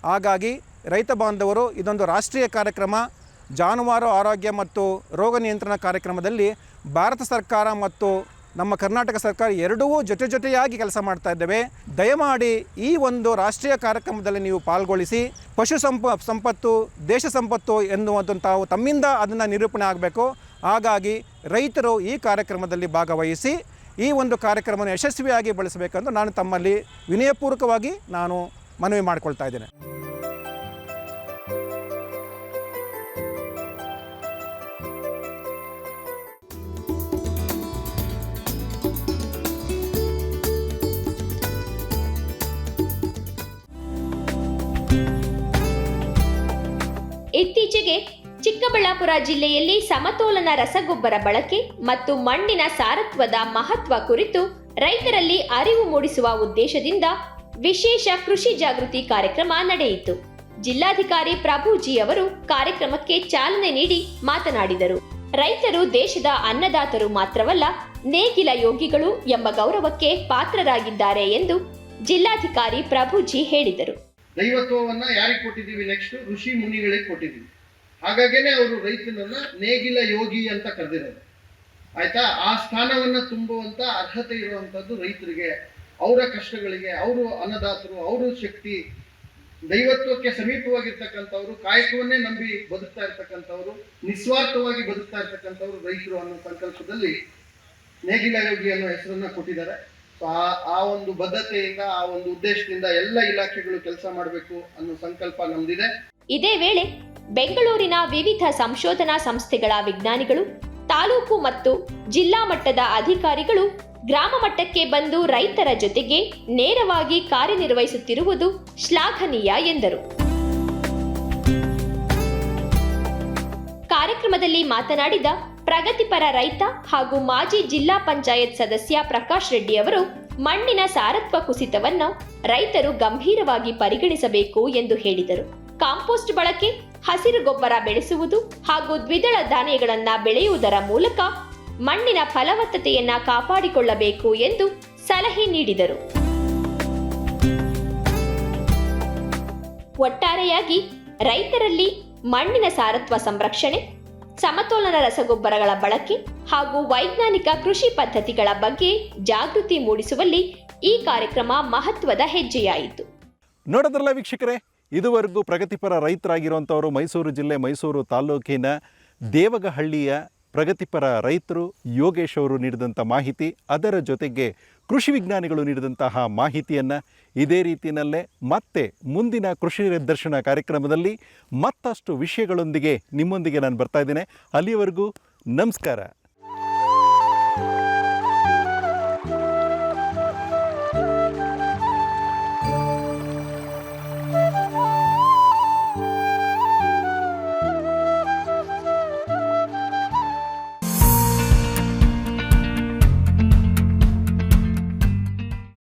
S5: ಹಾಗಾಗಿ ರೈತ ಬಾಂಧವರು, ಇದೊಂದು ರಾಷ್ಟ್ರೀಯ ಕಾರ್ಯಕ್ರಮ, ಜಾನುವಾರು ಆರೋಗ್ಯ ಮತ್ತು ರೋಗ ನಿಯಂತ್ರಣ ಕಾರ್ಯಕ್ರಮದಲ್ಲಿ ಭಾರತ ಸರ್ಕಾರ ಮತ್ತು ನಮ್ಮ ಕರ್ನಾಟಕ ಸರ್ಕಾರ ಎರಡೂ ಜೊತೆಯಾಗಿ ಕೆಲಸ ಮಾಡ್ತಾ ಇದ್ದೇವೆ. ದಯಮಾಡಿ ಈ ಒಂದು ರಾಷ್ಟ್ರೀಯ ಕಾರ್ಯಕ್ರಮದಲ್ಲಿ ನೀವು ಪಾಲ್ಗೊಳಿಸಿ. ಪಶು ಸಂಪತ್ತು ದೇಶ ಸಂಪತ್ತು ಎನ್ನುವಂಥ ತಾವು ತಮ್ಮಿಂದ ಅದನ್ನು ನಿರೂಪಣೆ ಆಗಬೇಕು. ಹಾಗಾಗಿ ರೈತರು ಈ ಕಾರ್ಯಕ್ರಮದಲ್ಲಿ ಭಾಗವಹಿಸಿ ಈ ಒಂದು ಕಾರ್ಯಕ್ರಮವನ್ನು ಯಶಸ್ವಿಯಾಗಿ ಬಳಸಬೇಕೆಂದು ನಾನು ತಮ್ಮಲ್ಲಿ ವಿನಯಪೂರ್ವಕವಾಗಿ ನಾನು ಮನವಿ ಮಾಡಿಕೊಳ್ತಾ ಇದ್ದೇನೆ.
S2: ಇತ್ತೀಚೆಗೆ ಚಿಕ್ಕಬಳ್ಳಾಪುರ ಜಿಲ್ಲೆಯಲ್ಲಿ ಸಮತೋಲನ ರಸಗೊಬ್ಬರ ಬಳಕೆ ಮತ್ತು ಮಣ್ಣಿನ ಸಾರತ್ವದ ಮಹತ್ವ ಕುರಿತು ರೈತರಲ್ಲಿ ಅರಿವು ಮೂಡಿಸುವ ಉದ್ದೇಶದಿಂದ ವಿಶೇಷ ಕೃಷಿ ಜಾಗೃತಿ ಕಾರ್ಯಕ್ರಮ ನಡೆಯಿತು. ಜಿಲ್ಲಾಧಿಕಾರಿ ಪ್ರಭುಜಿ ಅವರು ಕಾರ್ಯಕ್ರಮಕ್ಕೆ ಚಾಲನೆ ನೀಡಿ ಮಾತನಾಡಿದರು. ರೈತರು ದೇಶದ ಅನ್ನದಾತರು ಮಾತ್ರವಲ್ಲ, ನೇಗಿಲ ಯೋಗಿಗಳು ಎಂಬ ಗೌರವಕ್ಕೆ ಪಾತ್ರರಾಗಿದ್ದಾರೆ ಎಂದು ಜಿಲ್ಲಾಧಿಕಾರಿ ಪ್ರಭುಜಿ ಹೇಳಿದರು.
S6: ದೈವತ್ವವನ್ನ ಯಾರಿಗೆ ಕೊಟ್ಟಿದ್ದೀವಿ? ನೆಕ್ಸ್ಟ್ ಋಷಿ ಮುನಿಗಳಿಗೆ ಕೊಟ್ಟಿದ್ದೀವಿ. ಹಾಗಾಗೇನೆ ಅವರು ರೈತನನ್ನ ನೇಗಿಲ ಯೋಗಿ ಅಂತ ಕರೆದಿರೋದು. ಆಯ್ತಾ? ಆ ಸ್ಥಾನವನ್ನ ತುಂಬುವಂತ ಅರ್ಹತೆ ಇರುವಂತದ್ದು ರೈತರಿಗೆ, ಅವರ ಕಷ್ಟಗಳಿಗೆ, ಅವರು ಅನ್ನದಾತರು, ಅವರು ಶಕ್ತಿ, ದೈವತ್ವಕ್ಕೆ ಸಮೀಪವಾಗಿರ್ತಕ್ಕಂಥವ್ರು, ಕಾಯಕವನ್ನೇ ನಂಬಿ ಬದುಕ್ತಾ ಇರ್ತಕ್ಕಂಥವ್ರು, ನಿಸ್ವಾರ್ಥವಾಗಿ ಬದುಕ್ತಾ ಇರ್ತಕ್ಕಂಥವ್ರು ರೈತರು ಅನ್ನೋ ಸಂಕಲ್ಪದಲ್ಲಿ ನೇಗಿಲ ಯೋಗಿ ಅನ್ನೋ ಹೆಸರನ್ನ ಕೊಟ್ಟಿದ್ದಾರೆ. ಆ ಒಂದು ಬದ್ಧತೆಯಿಂದ, ಆ ಒಂದು ಉದ್ದೇಶದಿಂದ ಎಲ್ಲ ಇಲಾಖೆಗಳು ಕೆಲಸ ಮಾಡಬೇಕು ಅನ್ನೋ ಸಂಕಲ್ಪ ನಮ್ದಿದೆ.
S2: ಇದೇ ವೇಳೆ ಬೆಂಗಳೂರಿನ ವಿವಿಧ ಸಂಶೋಧನಾ ಸಂಸ್ಥೆಗಳ ವಿಜ್ಞಾನಿಗಳು, ತಾಲೂಕು ಮತ್ತು ಜಿಲ್ಲಾ ಮಟ್ಟದ ಅಧಿಕಾರಿಗಳು ಗ್ರಾಮ ಮಟ್ಟಕ್ಕೆ ಬಂದು ರೈತರ ಜೊತೆಗೆ ನೇರವಾಗಿ ಕಾರ್ಯನಿರ್ವಹಿಸುತ್ತಿರುವುದು ಶ್ಲಾಘನೀಯ ಎಂದರು. ಕಾರ್ಯಕ್ರಮದಲ್ಲಿ ಮಾತನಾಡಿದ ಪ್ರಗತಿಪರ ರೈತ ಹಾಗೂ ಮಾಜಿ ಜಿಲ್ಲಾ ಪಂಚಾಯತ್ ಸದಸ್ಯ ಪ್ರಕಾಶ್ ರೆಡ್ಡಿ ಅವರು, ಮಣ್ಣಿನ ಸಾರತ್ವ ಕುಸಿತವನ್ನು ರೈತರು ಗಂಭೀರವಾಗಿ ಪರಿಗಣಿಸಬೇಕು ಎಂದು ಹೇಳಿದರು. ಕಾಂಪೋಸ್ಟ್ ಬಳಕೆ, ಹಸಿರು ಗೊಬ್ಬರ ಬೆಳೆಸುವುದು ಹಾಗೂ ದ್ವಿದಳ ಧಾನ್ಯಗಳನ್ನು ಬೆಳೆಯುವುದರ ಮೂಲಕ ಮಣ್ಣಿನ ಫಲವತ್ತತೆಯನ್ನ ಕಾಪಾಡಿಕೊಳ್ಳಬೇಕು ಎಂದು ಸಲಹೆ ನೀಡಿದರು. ಒಟ್ಟಾರೆಯಾಗಿ ರೈತರಲ್ಲಿ ಮಣ್ಣಿನ ಸಾರತ್ವ ಸಂರಕ್ಷಣೆ, ಸಮತೋಲನ ರಸಗೊಬ್ಬರಗಳ ಬಳಕೆ ಹಾಗೂ ವೈಜ್ಞಾನಿಕ ಕೃಷಿ ಪದ್ಧತಿಗಳ ಬಗ್ಗೆ ಜಾಗೃತಿ ಮೂಡಿಸುವಲ್ಲಿ ಈ ಕಾರ್ಯಕ್ರಮ ಮಹತ್ವದ ಹೆಜ್ಜೆಯಾಯಿತು.
S3: ನೋಡಿದ್ರಲ್ಲ ವೀಕ್ಷಕರೇ, ಇದುವರೆಗೂ ಪ್ರಗತಿಪರ ರೈತರಾಗಿರುವಂಥವರು ಮೈಸೂರು ಜಿಲ್ಲೆ ಮೈಸೂರು ತಾಲೂಕಿನ ದೇವಗಹಳ್ಳಿಯ ಪ್ರಗತಿಪರ ರೈತರು ಯೋಗೇಶ್ ಅವರು ನೀಡಿದಂಥ ಮಾಹಿತಿ, ಅದರ ಜೊತೆಗೆ ಕೃಷಿ ವಿಜ್ಞಾನಿಗಳು ನೀಡಿದಂತಹ ಮಾಹಿತಿಯನ್ನು ಇದೇ ರೀತಿಯಲ್ಲೇ ಮತ್ತೆ ಮುಂದಿನ ಕೃಷಿ ದರ್ಶನ ಕಾರ್ಯಕ್ರಮದಲ್ಲಿ ಮತ್ತಷ್ಟು ವಿಷಯಗಳೊಂದಿಗೆ ನಿಮ್ಮೊಂದಿಗೆ ನಾನು ಬರ್ತಾ ಇದ್ದೇನೆ. ಅಲ್ಲಿಯವರೆಗೂ ನಮಸ್ಕಾರ.